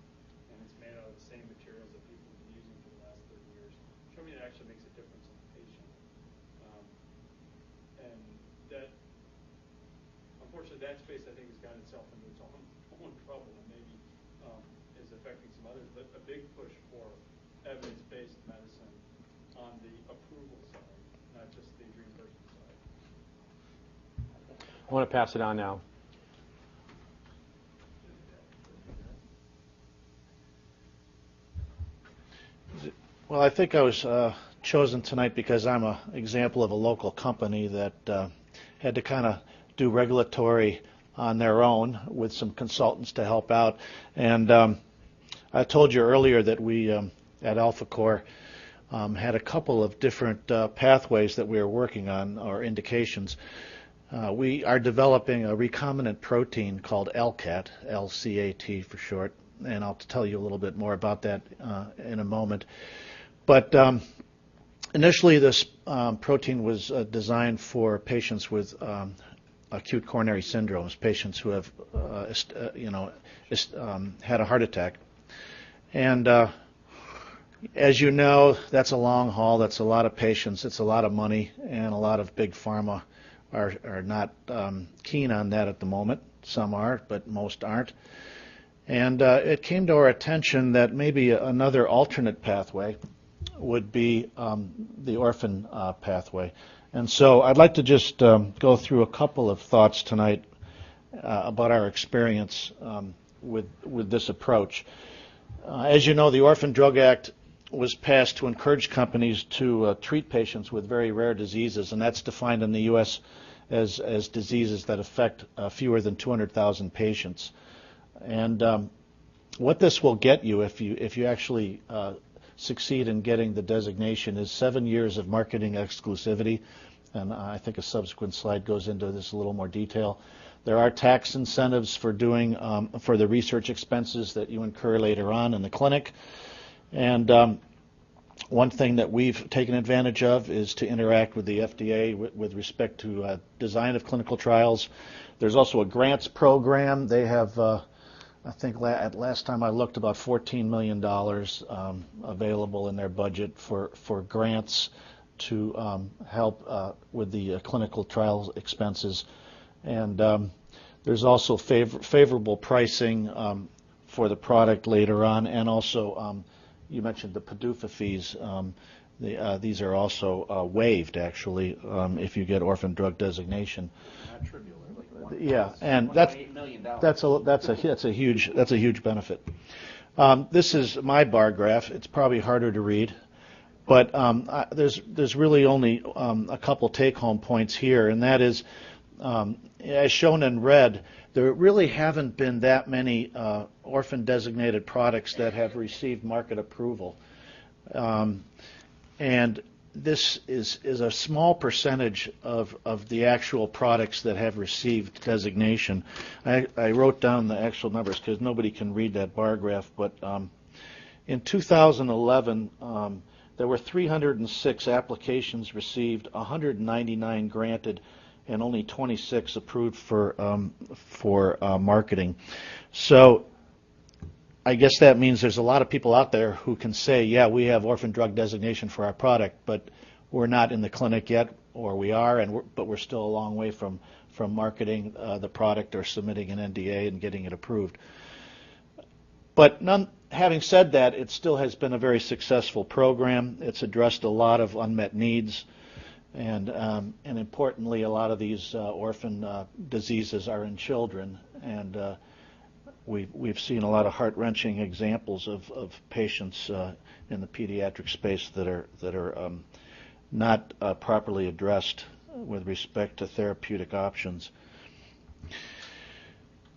and it's made out of the same materials that people have been using for the last 30 years. Show me that actually makes a difference in the patient. And that, unfortunately, that space I think has gotten itself into its own trouble and maybe is affecting some others. But a big push for evidence-based medicine on the approval side, not just the reimbursement side. I want to pass it on now. Well, I think I was chosen tonight because I'm an example of a local company that had to kind of do regulatory on their own with some consultants to help out. And I told you earlier that we at AlphaCore had a couple of different pathways that we are working on, or indications. We are developing a recombinant protein called LCAT, L-C-A-T for short, and I'll tell you a little bit more about that in a moment. But initially, this protein was designed for patients with acute coronary syndromes, patients who have, had a heart attack. And as you know, that's a long haul. That's a lot of patients. It's a lot of money, and a lot of big pharma are not keen on that at the moment. Some are, but most aren't. And it came to our attention that maybe another alternate pathway would be the orphan pathway. And so I'd like to just go through a couple of thoughts tonight about our experience with this approach. As you know, the Orphan Drug Act was passed to encourage companies to treat patients with very rare diseases, and that's defined in the U.S. as diseases that affect fewer than 200,000 patients. And what this will get you if you actually succeed in getting the designation is 7 years of marketing exclusivity, and I think a subsequent slide goes into this a little more detail. There are tax incentives for doing for the research expenses that you incur later on in the clinic, and One thing that we've taken advantage of is to interact with the FDA with respect to design of clinical trials. There's also a grants program. They have, I think at last time I looked, about $14 million available in their budget for grants to help with the clinical trials expenses. And there's also favorable pricing for the product later on, and also you mentioned the PDUFA fees. These are also waived, actually, if you get orphan drug designation. Not trivial. Yeah, and that's a huge benefit. This is my bar graph. It's probably harder to read, but there's really only a couple take-home points here, and that is, as shown in red, there really haven't been that many orphan-designated products that have received market approval, and this is a small percentage of the actual products that have received designation. I wrote down the actual numbers because nobody can read that bar graph, but in 2011, there were 306 applications received, 199 granted, and only 26 approved for marketing. So I guess that means there's a lot of people out there who can say, yeah, we have orphan drug designation for our product, but we're not in the clinic yet, or we are, but we're still a long way from marketing the product or submitting an NDA and getting it approved. But having said that, it still has been a very successful program. It's addressed a lot of unmet needs, and importantly, a lot of these orphan diseases are in children, and we've seen a lot of heart-wrenching examples of patients in the pediatric space that are not properly addressed with respect to therapeutic options.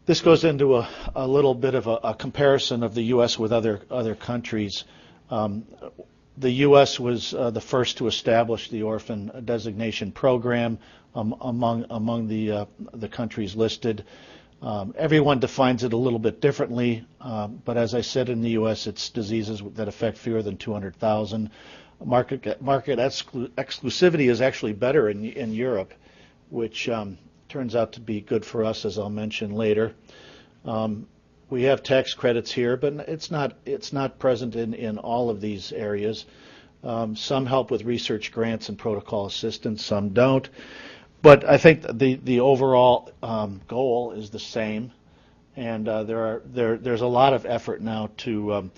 This goes into a little bit of a comparison of the U.S. with other countries. The U.S. was the first to establish the orphan designation program among the countries listed. Everyone defines it a little bit differently, but as I said, in the U.S., it's diseases that affect fewer than 200,000. Market exclusivity is actually better in Europe, which turns out to be good for us, as I'll mention later. We have tax credits here, but it's not present in all of these areas. Some help with research grants and protocol assistance, some don't. But I think the overall goal is the same, and there's a lot of effort now to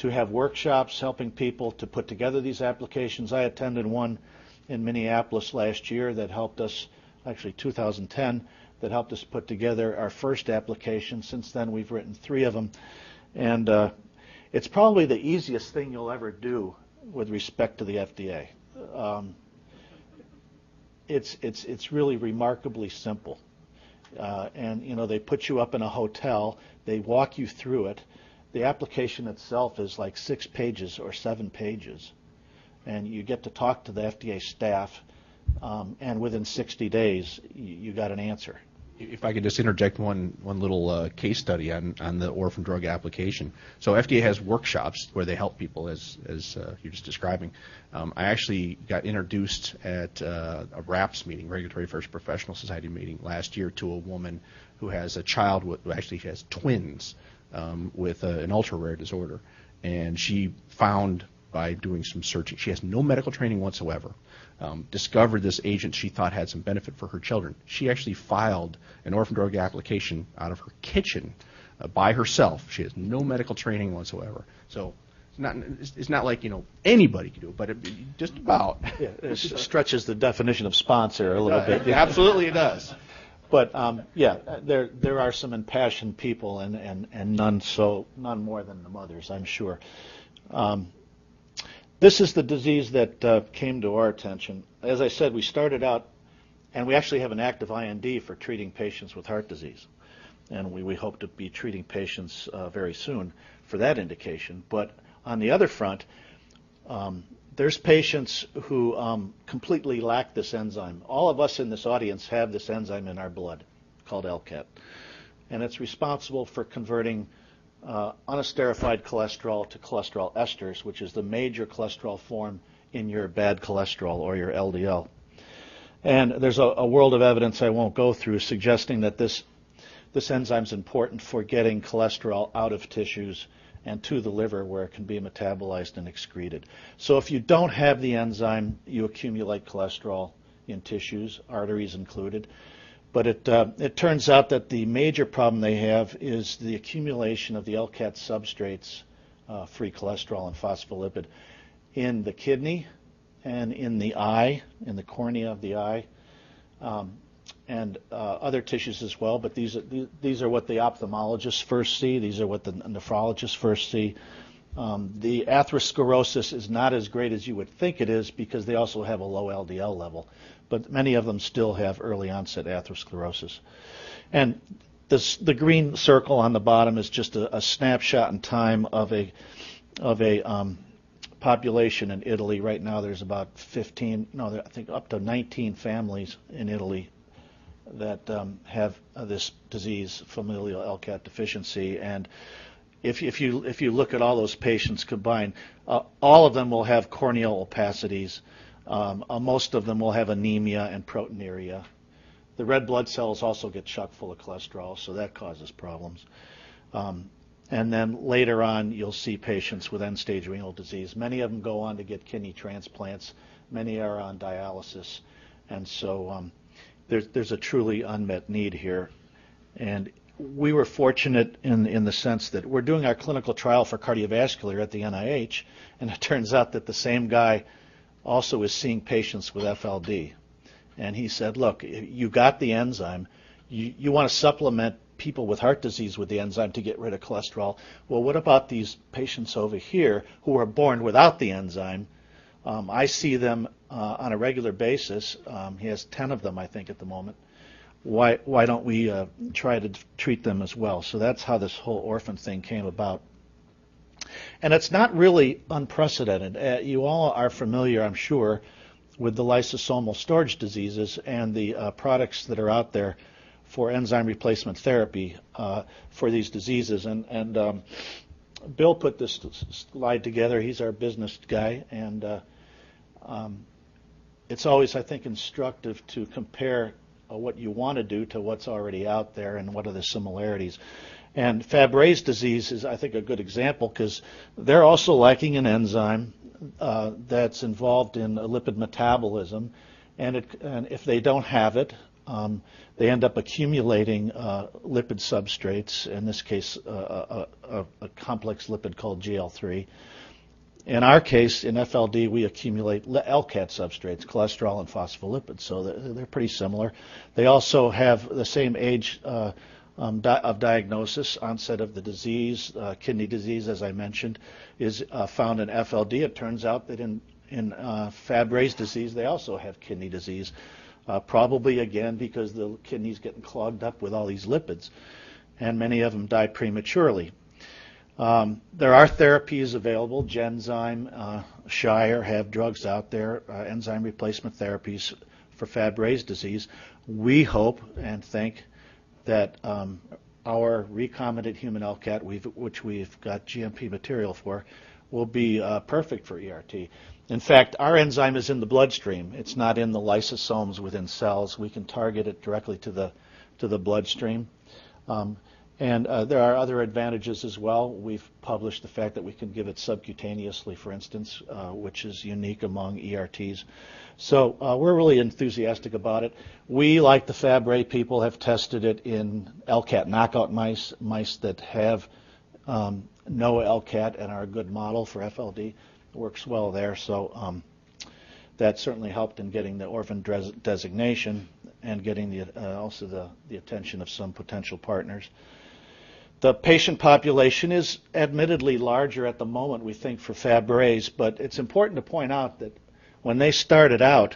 have workshops helping people to put together these applications. I attended one in Minneapolis last year that helped us, actually 2010, that helped us put together our first application. Since then, we've written 3 of them, and it's probably the easiest thing you'll ever do with respect to the FDA. It's really remarkably simple, and they put you up in a hotel, they walk you through it. The application itself is like 6 pages or 7 pages, and you get to talk to the FDA staff, and within 60 days you got an answer. If I could just interject one little case study on the orphan drug application. So FDA has workshops where they help people, as you're just describing. I actually got introduced at a RAPS meeting, Regulatory Affairs Professional Society meeting, last year to a woman who has a child who actually has twins with an ultra-rare disorder. And she found, by doing some searching, she has no medical training whatsoever, discovered this agent she thought had some benefit for her children. She actually filed an orphan drug application out of her kitchen by herself. She has no medical training whatsoever. So it's not like anybody can do it, but just about. Yeah, it stretches the definition of sponsor a little bit. Yeah, absolutely, it does. But yeah, there are some impassioned people, and none more than the mothers, I'm sure. This is the disease that came to our attention. As I said, we started out, and we actually have an active IND for treating patients with heart disease, and we hope to be treating patients very soon for that indication. But on the other front, there's patients who completely lack this enzyme. All of us in this audience have this enzyme in our blood called LCAT, and it's responsible for converting unesterified cholesterol to cholesterol esters, which is the major cholesterol form in your bad cholesterol or your LDL. And there's a world of evidence I won't go through suggesting that this enzyme is important for getting cholesterol out of tissues and to the liver where it can be metabolized and excreted. So if you don't have the enzyme, you accumulate cholesterol in tissues, arteries included. But it turns out that the major problem they have is the accumulation of the LCAT substrates, free cholesterol and phospholipid, in the kidney and in the eye, in the cornea of the eye, and other tissues as well. But these are what the ophthalmologists first see. These are what the nephrologists first see. The atherosclerosis is not as great as you would think it is because they also have a low LDL level. But many of them still have early onset atherosclerosis. And the green circle on the bottom is just a snapshot in time of a population in Italy. Right now there's about I think up to 19 families in Italy that have this disease, familial LCAT deficiency. And if you look at all those patients combined, all of them will have corneal opacities. Most of them will have anemia and proteinuria. The red blood cells also get chock full of cholesterol, so that causes problems. And then later on, you'll see patients with end-stage renal disease. Many of them go on to get kidney transplants. Many are on dialysis. And so there's a truly unmet need here. And we were fortunate in the sense that we're doing our clinical trial for cardiovascular at the NIH, and it turns out that the same guy also is seeing patients with FLD. And he said, look, you got the enzyme. You want to supplement people with heart disease with the enzyme to get rid of cholesterol. Well, what about these patients over here who are born without the enzyme? I see them on a regular basis. He has 10 of them, I think, at the moment. Why don't we try to treat them as well? So that's how this whole orphan thing came about. And it's not really unprecedented. You all are familiar, I'm sure, with the lysosomal storage diseases and the products that are out there for enzyme replacement therapy for these diseases. And Bill put this slide together. He's our business guy. And it's always, I think, instructive to compare what you want to do to what's already out there and what are the similarities. And Fabry's disease is, I think, a good example because they're also lacking an enzyme that's involved in lipid metabolism. And if they don't have it, they end up accumulating lipid substrates, in this case, a complex lipid called GL3. In our case, in FLD, we accumulate LCAT substrates, cholesterol and phospholipids, so they're pretty similar. They also have the same age of diagnosis, onset of the disease. Kidney disease, as I mentioned, is found in FLD. It turns out that in Fabry's disease, they also have kidney disease, probably, again, because the kidney's getting clogged up with all these lipids, and many of them die prematurely. There are therapies available. Genzyme, Shire have drugs out there, enzyme replacement therapies for Fabry's disease. We hope and think that our recombinant human LCAT, which we've got GMP material for, will be perfect for ERT. In fact, our enzyme is in the bloodstream. It's not in the lysosomes within cells. We can target it directly to the bloodstream. And there are other advantages as well. We've published the fact that we can give it subcutaneously, for instance, which is unique among ERTs. So we're really enthusiastic about it. We, like the Fabry people, have tested it in LCAT knockout mice that have no LCAT and are a good model for FLD. It works well there. So that certainly helped in getting the orphan designation and getting also the attention of some potential partners. The patient population is admittedly larger at the moment, we think, for Fabry's, but it's important to point out that when they started out,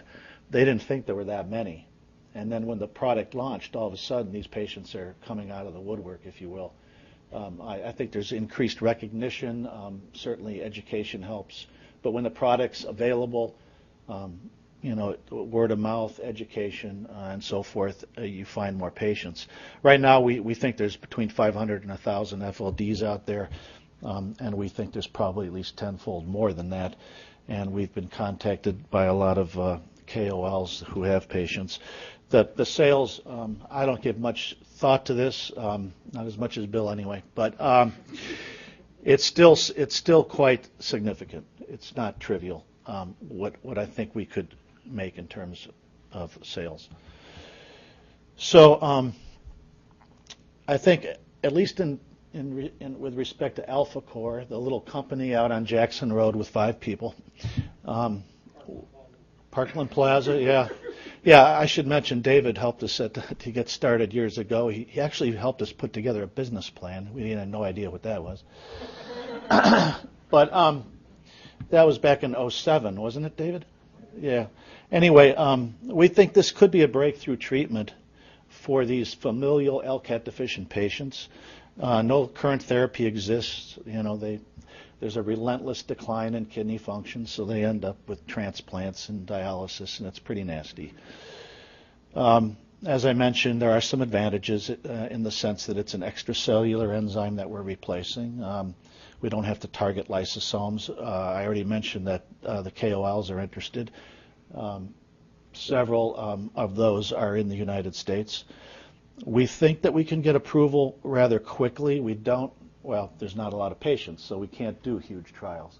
they didn't think there were that many. And then when the product launched, all of a sudden these patients are coming out of the woodwork, if you will. I think there's increased recognition. Certainly education helps. But when the product's available, word of mouth, education, and so forth, you find more patients. Right now, we think there's between 500 and 1,000 FLDs out there, and we think there's probably at least tenfold more than that. And we've been contacted by a lot of KOLs who have patients. The sales, I don't give much thought to this, not as much as Bill anyway, but it's still quite significant. It's not trivial what I think we could make in terms of sales. So I think at least with respect to Alpha Core, the little company out on Jackson Road with 5 people, Parkland Plaza, yeah. Yeah, I should mention David helped us to get started years ago. He actually helped us put together a business plan. We had no idea what that was. But that was back in 2007, wasn't it, David? Yeah. Anyway, we think this could be a breakthrough treatment for these familial LCAT deficient patients. No current therapy exists. There's a relentless decline in kidney function, so they end up with transplants and dialysis, and it's pretty nasty. As I mentioned, there are some advantages in the sense that it's an extracellular enzyme that we're replacing. We don't have to target lysosomes. I already mentioned that the KOLs are interested. Several of those are in the United States. We think that we can get approval rather quickly. Well, there's not a lot of patients, so we can't do huge trials.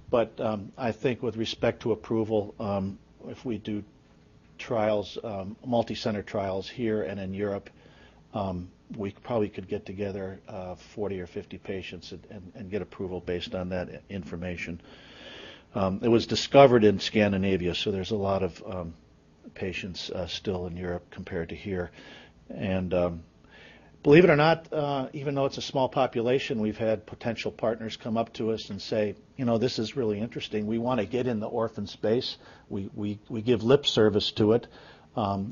But I think with respect to approval, if we do trials, multi-center trials here and in Europe, we probably could get together 40 or 50 patients and get approval based on that information. It was discovered in Scandinavia, so there's a lot of patients still in Europe compared to here. And believe it or not, even though it's a small population, we've had potential partners come up to us and say, this is really interesting. We want to get in the orphan space. We give lip service to it.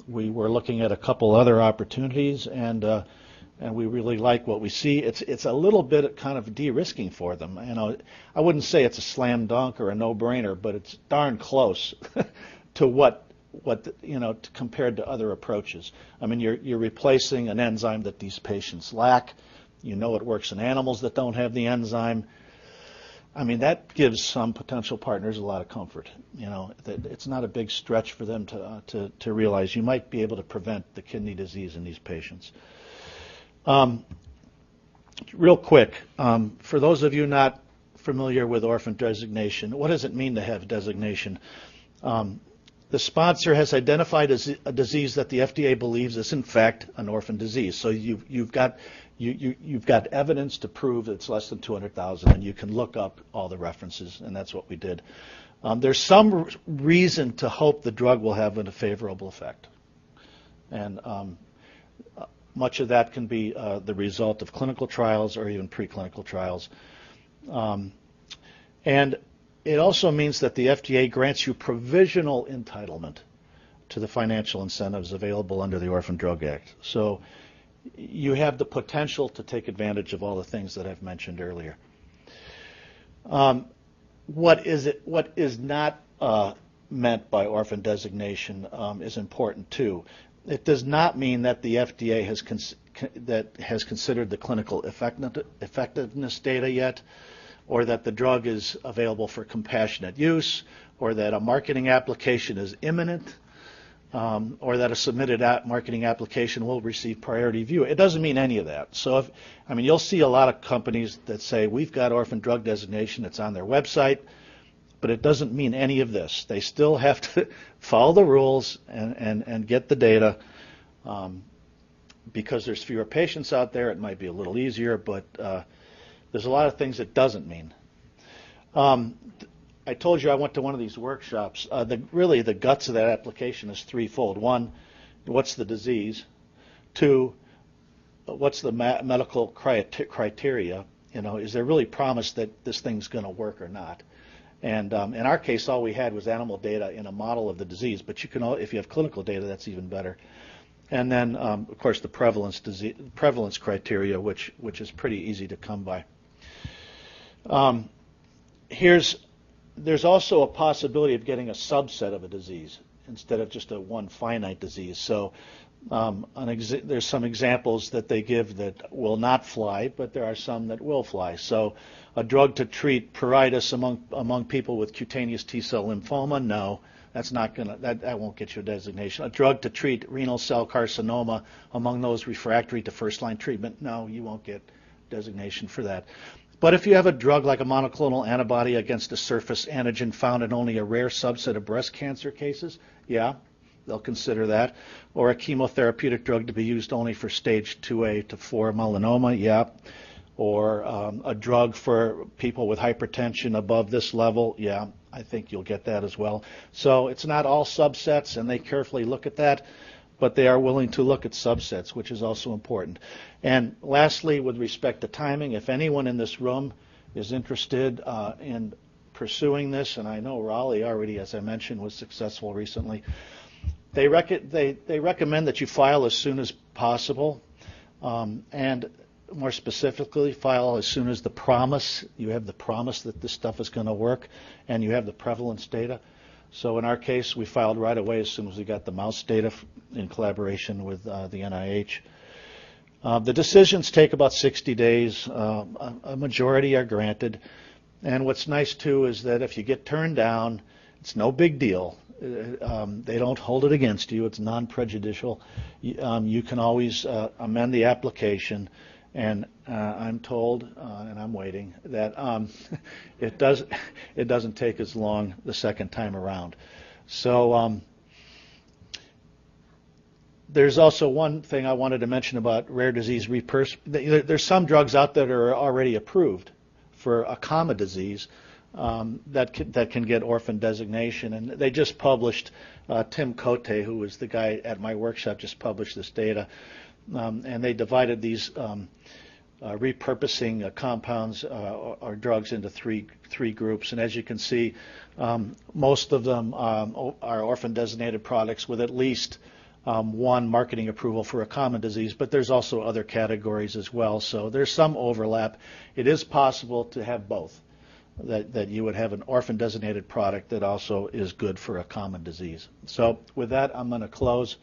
We were looking at a couple other opportunities, and we really like what we see. It's a little bit kind of de-risking for them. I wouldn't say it's a slam dunk or a no-brainer, but it's darn close to what compared to other approaches. I mean, you're replacing an enzyme that these patients lack. It works in animals that don't have the enzyme. I mean, that gives some potential partners a lot of comfort. That it's not a big stretch for them to realize you might be able to prevent the kidney disease in these patients. Real quick, for those of you not familiar with orphan designation, what does it mean to have designation? The sponsor has identified as a disease that the FDA believes is in fact an orphan disease. So you've got evidence to prove it's less than 200,000, and you can look up all the references, and that's what we did. There's some reason to hope the drug will have a favorable effect, and much of that can be the result of clinical trials or even preclinical trials. And it also means that the FDA grants you provisional entitlement to the financial incentives available under the Orphan Drug Act. So you have the potential to take advantage of all the things that I've mentioned earlier. What is not meant by orphan designation is important too. It does not mean that the FDA has considered the clinical effectiveness data yet, or that the drug is available for compassionate use, or that a marketing application is imminent, or that a submitted marketing application will receive priority review. It doesn't mean any of that. So, you'll see a lot of companies that say, we've got orphan drug designation, it's on their website, but it doesn't mean any of this. They still have to follow the rules and get the data. Because there's fewer patients out there, it might be a little easier, but there's a lot of things it doesn't mean. I told you I went to one of these workshops. Really, the guts of that application is threefold. One, what's the disease? Two, what's the medical criteria? Is there really promise that this thing's going to work or not? And in our case, all we had was animal data in a model of the disease. But you can, if you have clinical data, that's even better. And then, of course, the prevalence criteria, which is pretty easy to come by. Here's there's also a possibility of getting a subset of a disease instead of just a one finite disease. So there's some examples that they give that will not fly, but there are some that will fly. So a drug to treat pruritus among people with cutaneous T-cell lymphoma, no. That's not gonna, that won't get you a designation. A drug to treat renal cell carcinoma among those refractory to first-line treatment, no, you won't get designation for that. But if you have a drug like a monoclonal antibody against a surface antigen found in only a rare subset of breast cancer cases, yeah, they'll consider that. Or a chemotherapeutic drug to be used only for stage 2A to 4 melanoma, yeah. Or a drug for people with hypertension above this level, yeah, I think you'll get that as well. So it's not all subsets, and they carefully look at that, but they are willing to look at subsets, which is also important. And lastly, with respect to timing, if anyone in this room is interested in pursuing this, and I know Raleigh already, as I mentioned, was successful recently, they recommend that you file as soon as possible, and more specifically, file as soon as you have the promise that this stuff is going to work, and you have the prevalence data. So in our case, we filed right away as soon as we got the mouse data in collaboration with the NIH. The decisions take about 60 days. A majority are granted. And what's nice, too, is that if you get turned down, it's no big deal. They don't hold it against you. It's non-prejudicial. You can always amend the application. And I'm told, and I'm waiting, that it doesn't take as long the second time around. So there's also one thing I wanted to mention about rare disease There's some drugs out there that are already approved for a common disease that can get orphan designation. And they just published, Tim Cote, who was the guy at my workshop, just published this data. And they divided these repurposing compounds or drugs into three groups. And as you can see, most of them are orphan designated products with at least one marketing approval for a common disease, but there's also other categories as well. So there's some overlap. It is possible to have both, that you would have an orphan designated product that also is good for a common disease. So with that, I'm going to close.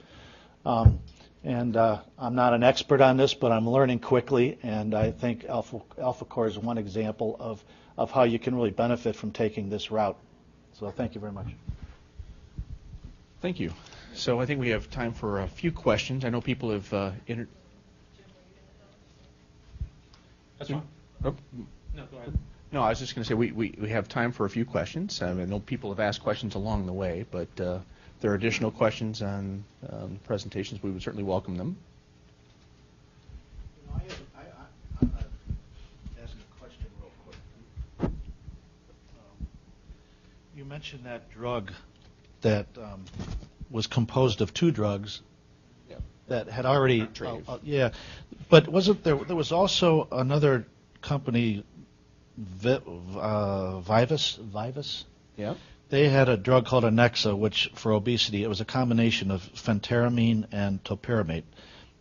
And I'm not an expert on this, but I'm learning quickly, and I think AlphaCore is one example of how you can really benefit from taking this route. So thank you very much. Thank you. So I think we have time for a few questions. I know people have entered. That's fine. Oh. No, go ahead. No, I was just going to say we have time for a few questions. I know people have asked questions along the way, but if there are additional questions on presentations, we would certainly welcome them. I'm going to ask a question real quick. You mentioned that drug that was composed of two drugs that had already, yeah, but wasn't there was also another company, Vivus? Yeah. They had a drug called Anexa, which for obesity, it was a combination of phentermine and topiramate,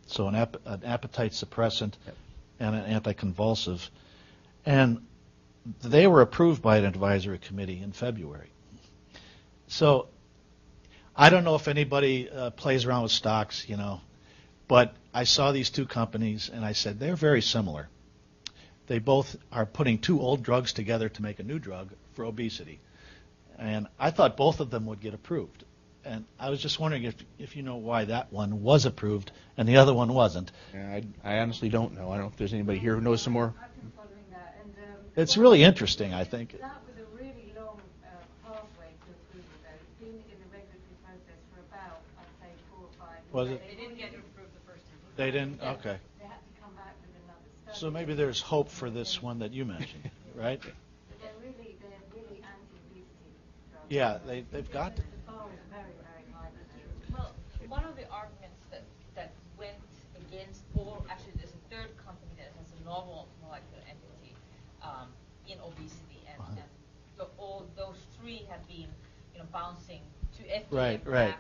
so an appetite suppressant and an anticonvulsive. And they were approved by an advisory committee in February. So I don't know if anybody plays around with stocks, but I saw these two companies and I said, they're very similar. They both are putting two old drugs together to make a new drug for obesity. And I thought both of them would get approved. And I was just wondering if you know why that one was approved and the other one wasn't. Yeah, I honestly don't know. I don't know if there's anybody here who knows some more. I've been following that, and It's really interesting, I think. that was a really long pathway to approval, though. It's been in the regulatory process for about, I'd say, 4 or 5 years. Was it? They didn't get it approved the first time. They didn't? Okay. They had to come back with another study. So maybe there's hope for this one that you mentioned, right? But they're really anti-obesity drugs. Yeah, they've got to. The bar is very, very high with them. Well, one of the arguments that went against, or actually there's a third company that has a novel molecular entity in obesity, and all those three have been, bouncing to FDA Right.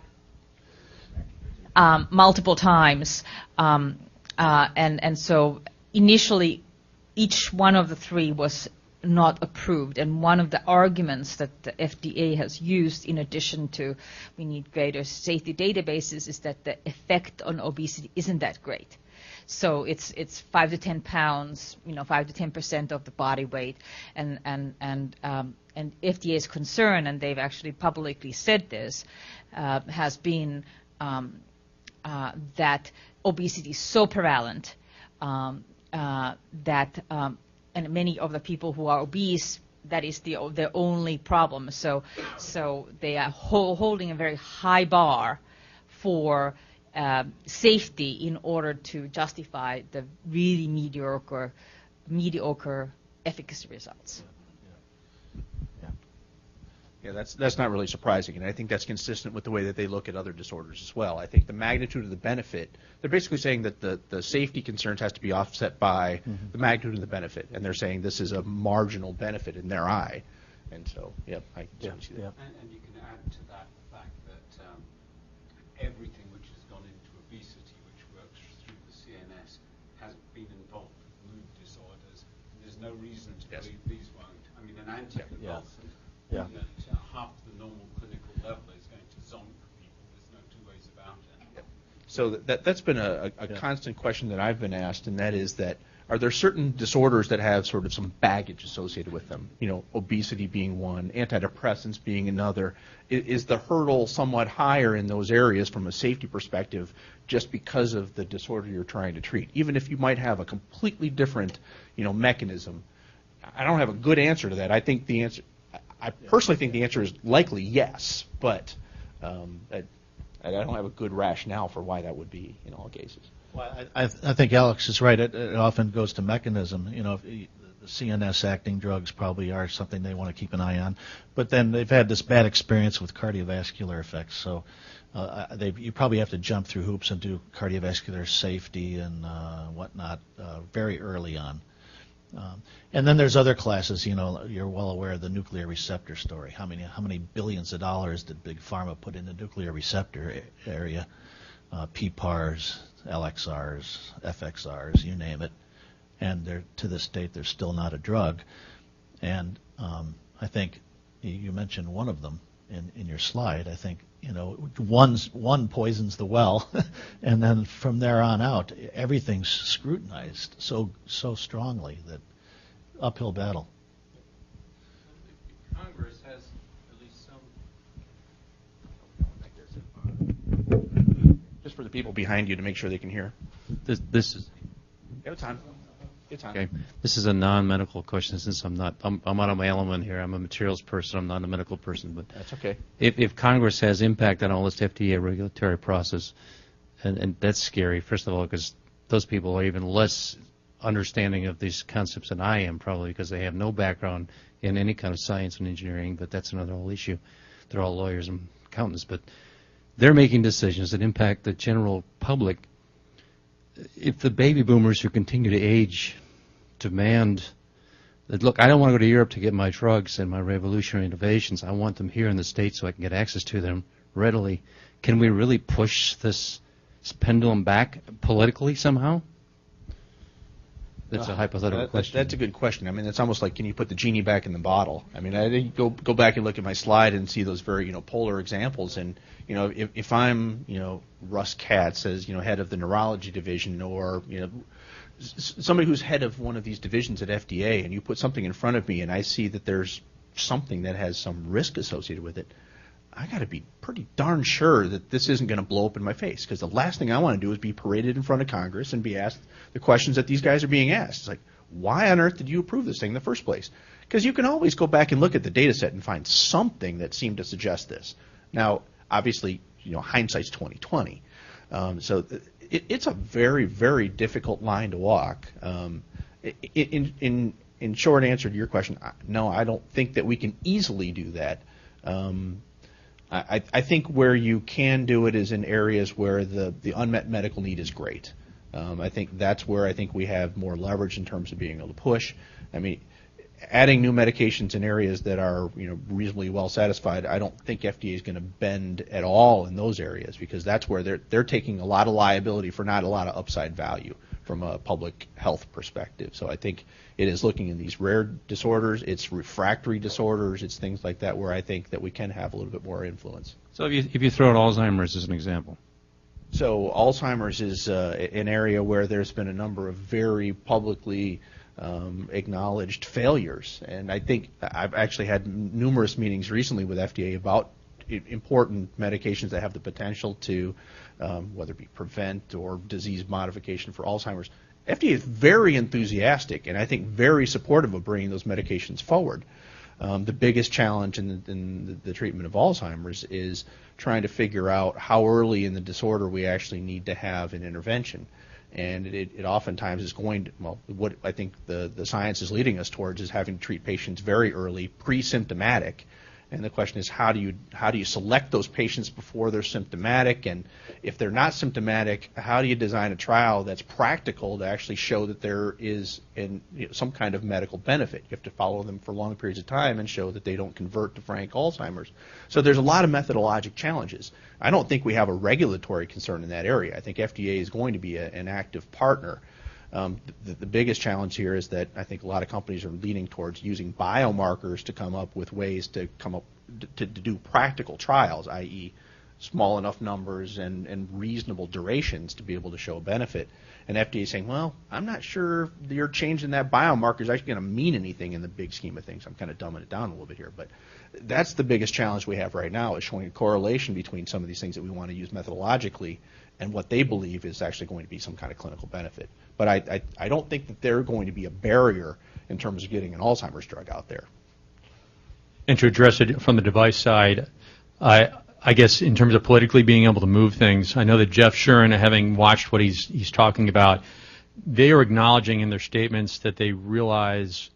multiple times, and so initially each one of the three was not approved. And one of the arguments that the FDA has used, in addition to we need greater safety databases, is that the effect on obesity isn't that great. So it's 5 to 10 pounds, 5 to 10% of the body weight, and FDA's concern, and they've actually publicly said this, has been that obesity is so prevalent that and many of the people who are obese, that is their only problem. So they are holding a very high bar for safety in order to justify the really mediocre efficacy results. Yeah, that's not really surprising, and I think that's consistent with the way that they look at other disorders as well. I think the magnitude of the benefit, they're basically saying that the safety concerns has to be offset by the magnitude of the benefit, and they're saying this is a marginal benefit in their eye. And so, yeah, I certainly see that. And you can add to that the fact that everything which has gone into obesity, which works through the CNS, has been involved with mood disorders. There's no reason to believe these won't. I mean, an antidepressant at half the normal clinical level is going to zonk people. There's no two ways about it. So that's been a constant question that I've been asked, and that is that are there certain disorders that have sort of some baggage associated with them? Obesity being one, antidepressants being another. Is the hurdle somewhat higher in those areas from a safety perspective just because of the disorder you're trying to treat? Even if you might have a completely different, mechanism. I don't have a good answer to that. I personally think the answer is likely yes, but I don't have a good rationale for why that would be in all cases. Well, I think Alex is right. It often goes to mechanism. The CNS acting drugs probably are something they want to keep an eye on, but then they've had this bad experience with cardiovascular effects. So you probably have to jump through hoops and do cardiovascular safety and whatnot very early on. And then there's other classes. You're well aware of the nuclear receptor story. How many billions of dollars did Big Pharma put in the nuclear receptor area? PPARs, LXRs, FXRs, you name it. And to this date, there's still not a drug. And I think you mentioned one of them in your slide. I think one poisons the well, and then from there on out, everything's scrutinized so strongly that uphill battle. Congress has at least some. Just for the people behind you to make sure they can hear. This is. Go time. It's on. Okay. This is a non-medical question since I'm out of my element here. I'm a materials person. I'm not a medical person. But that's okay. If Congress has impact on all this FDA regulatory process, and that's scary, first of all, because those people are even less understanding of these concepts than I am, probably because they have no background in any kind of science and engineering, but that's another whole issue. They're all lawyers and accountants, but they're making decisions that impact the general public. If the baby boomers who continue to age demand that, look, I don't want to go to Europe to get my drugs and my revolutionary innovations. I want them here in the States so I can get access to them readily. Can we really push this pendulum back politically somehow? That's a hypothetical question. That's a good question. I mean, it's almost like, can you put the genie back in the bottle? I mean, I think go back and look at my slide and see those very polar examples. And if I'm Russ Katz as head of the neurology division, or somebody who's head of one of these divisions at FDA, and you put something in front of me and I see that there's something that has some risk associated with it, I got to be pretty darn sure that this isn't going to blow up in my face, because the last thing I want to do is be paraded in front of Congress and be asked the questions that these guys are being asked. It's like, why on earth did you approve this thing in the first place? Because you can always go back and look at the data set and find something that seemed to suggest this. Now, obviously, hindsight's 20/20. So it's a very, very difficult line to walk. In short answer to your question, no, I don't think that we can easily do that. I think where you can do it is in areas where the unmet medical need is great. I think that's where I think we have more leverage in terms of being able to push. I mean, adding new medications in areas that are reasonably well satisfied, I don't think FDA is going to bend at all in those areas, because that's where they're taking a lot of liability for not a lot of upside value from a public health perspective. So I think it is looking in these rare disorders, it's refractory disorders, it's things like that where I think that we can have a little bit more influence. So if you throw out Alzheimer's as an example. So Alzheimer's is an area where there's been a number of very publicly acknowledged failures. And I think I've actually had numerous meetings recently with FDA about important medications that have the potential to, whether it be prevent or disease modification for Alzheimer's. FDA is very enthusiastic and I think very supportive of bringing those medications forward. The biggest challenge in the treatment of Alzheimer's is trying to figure out how early in the disorder we actually need to have an intervention. And it oftentimes is going to, well, what I think the science is leading us towards is having to treat patients very early, pre-symptomatic. And the question is, how do you select those patients before they're symptomatic? And if they're not symptomatic, how do you design a trial that's practical to actually show that there is some kind of medical benefit? You have to follow them for long periods of time and show that they don't convert to frank Alzheimer's. So there's a lot of methodologic challenges. I don't think we have a regulatory concern in that area. I think FDA is going to be an active partner. The biggest challenge here is that I think a lot of companies are leaning towards using biomarkers to come up with ways to come up to do practical trials, i.e. small enough numbers and reasonable durations to be able to show a benefit. And FDA is saying, well, I'm not sure your change in that biomarker is actually going to mean anything in the big scheme of things. I'm kind of dumbing it down a little bit here, but that's the biggest challenge we have right now, is showing a correlation between some of these things that we want to use methodologically and what they believe is actually going to be some kind of clinical benefit. But I don't think that they're going to be a barrier in terms of getting an Alzheimer's drug out there. And to address it from the device side, I guess in terms of politically being able to move things, I know that Jeff Shuren, having watched what he's talking about, they are acknowledging in their statements that they realize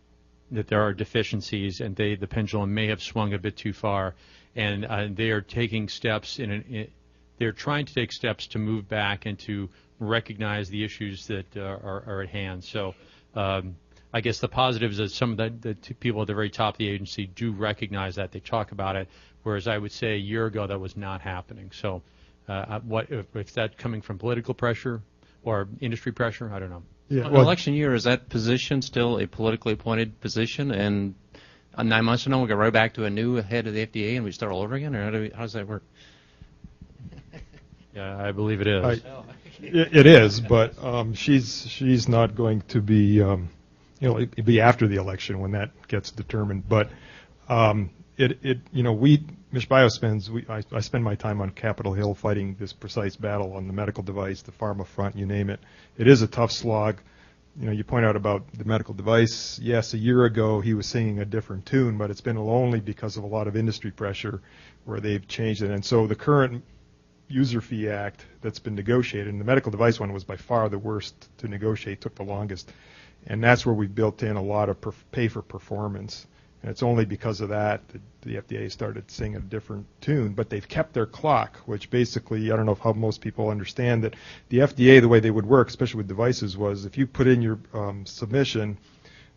that there are deficiencies and the pendulum may have swung a bit too far, and they are taking steps they're trying to take steps to move back and to recognize the issues that are at hand. So I guess the positive is that some of the people at the very top of the agency do recognize that. They talk about it, whereas I would say a year ago that was not happening. So if that's coming from political pressure or industry pressure, I don't know. Yeah, well, election year, is that position still a politically appointed position? And 9 months from now, we go right back to a new head of the FDA and we start all over again? Or how does that work? Yeah, I believe it is. It is, but she's not going to be, it'll be after the election when that gets determined. But Mich Bio I spend my time on Capitol Hill fighting this precise battle on the medical device, the pharma front, you name it. It is a tough slog. You point out about the medical device. Yes, a year ago he was singing a different tune, but it's been only because of a lot of industry pressure where they've changed it. And so the current user fee act that's been negotiated, and the medical device one was by far the worst to negotiate, took the longest, and that's where we built in a lot of pay for performance. And it's only because of that the FDA started singing a different tune, but they've kept their clock, which basically, I don't know how most people understand that the FDA, the way they would work, especially with devices, was if you put in your submission,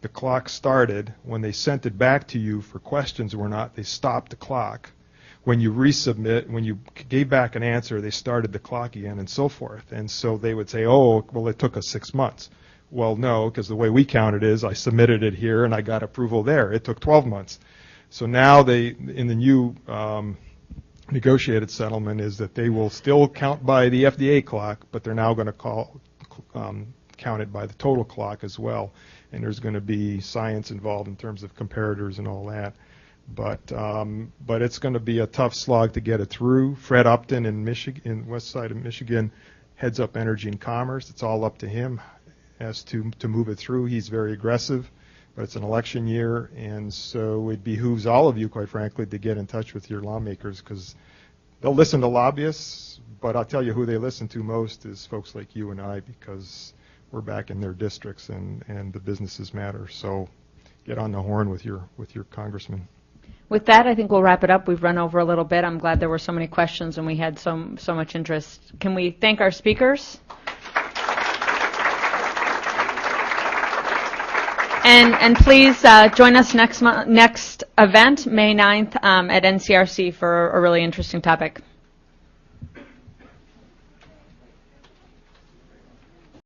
the clock started. When they sent it back to you for questions or not, they stopped the clock. When you resubmit, when you gave back an answer, they started the clock again and so forth. And so they would say, oh, well, it took us 6 months. Well, no, because the way we count it is I submitted it here and I got approval there. It took 12 months. So now in the new negotiated settlement is that they will still count by the FDA clock, but they're now going to count it by the total clock as well. And there's going to be science involved in terms of comparators and all that. But it's going to be a tough slog to get it through. Fred Upton in Michigan, west side of Michigan, heads up energy and commerce. It's all up to him as to move it through. He's very aggressive, but it's an election year, and so it behooves all of you, quite frankly, to get in touch with your lawmakers because they'll listen to lobbyists, but I'll tell you who they listen to most is folks like you and I because we're back in their districts and the businesses matter. So get on the horn with your congressman. With that, I think we'll wrap it up. We've run over a little bit. I'm glad there were so many questions and we had so much interest. Can we thank our speakers? And please join us next event, May 9th, at NCRC for a really interesting topic.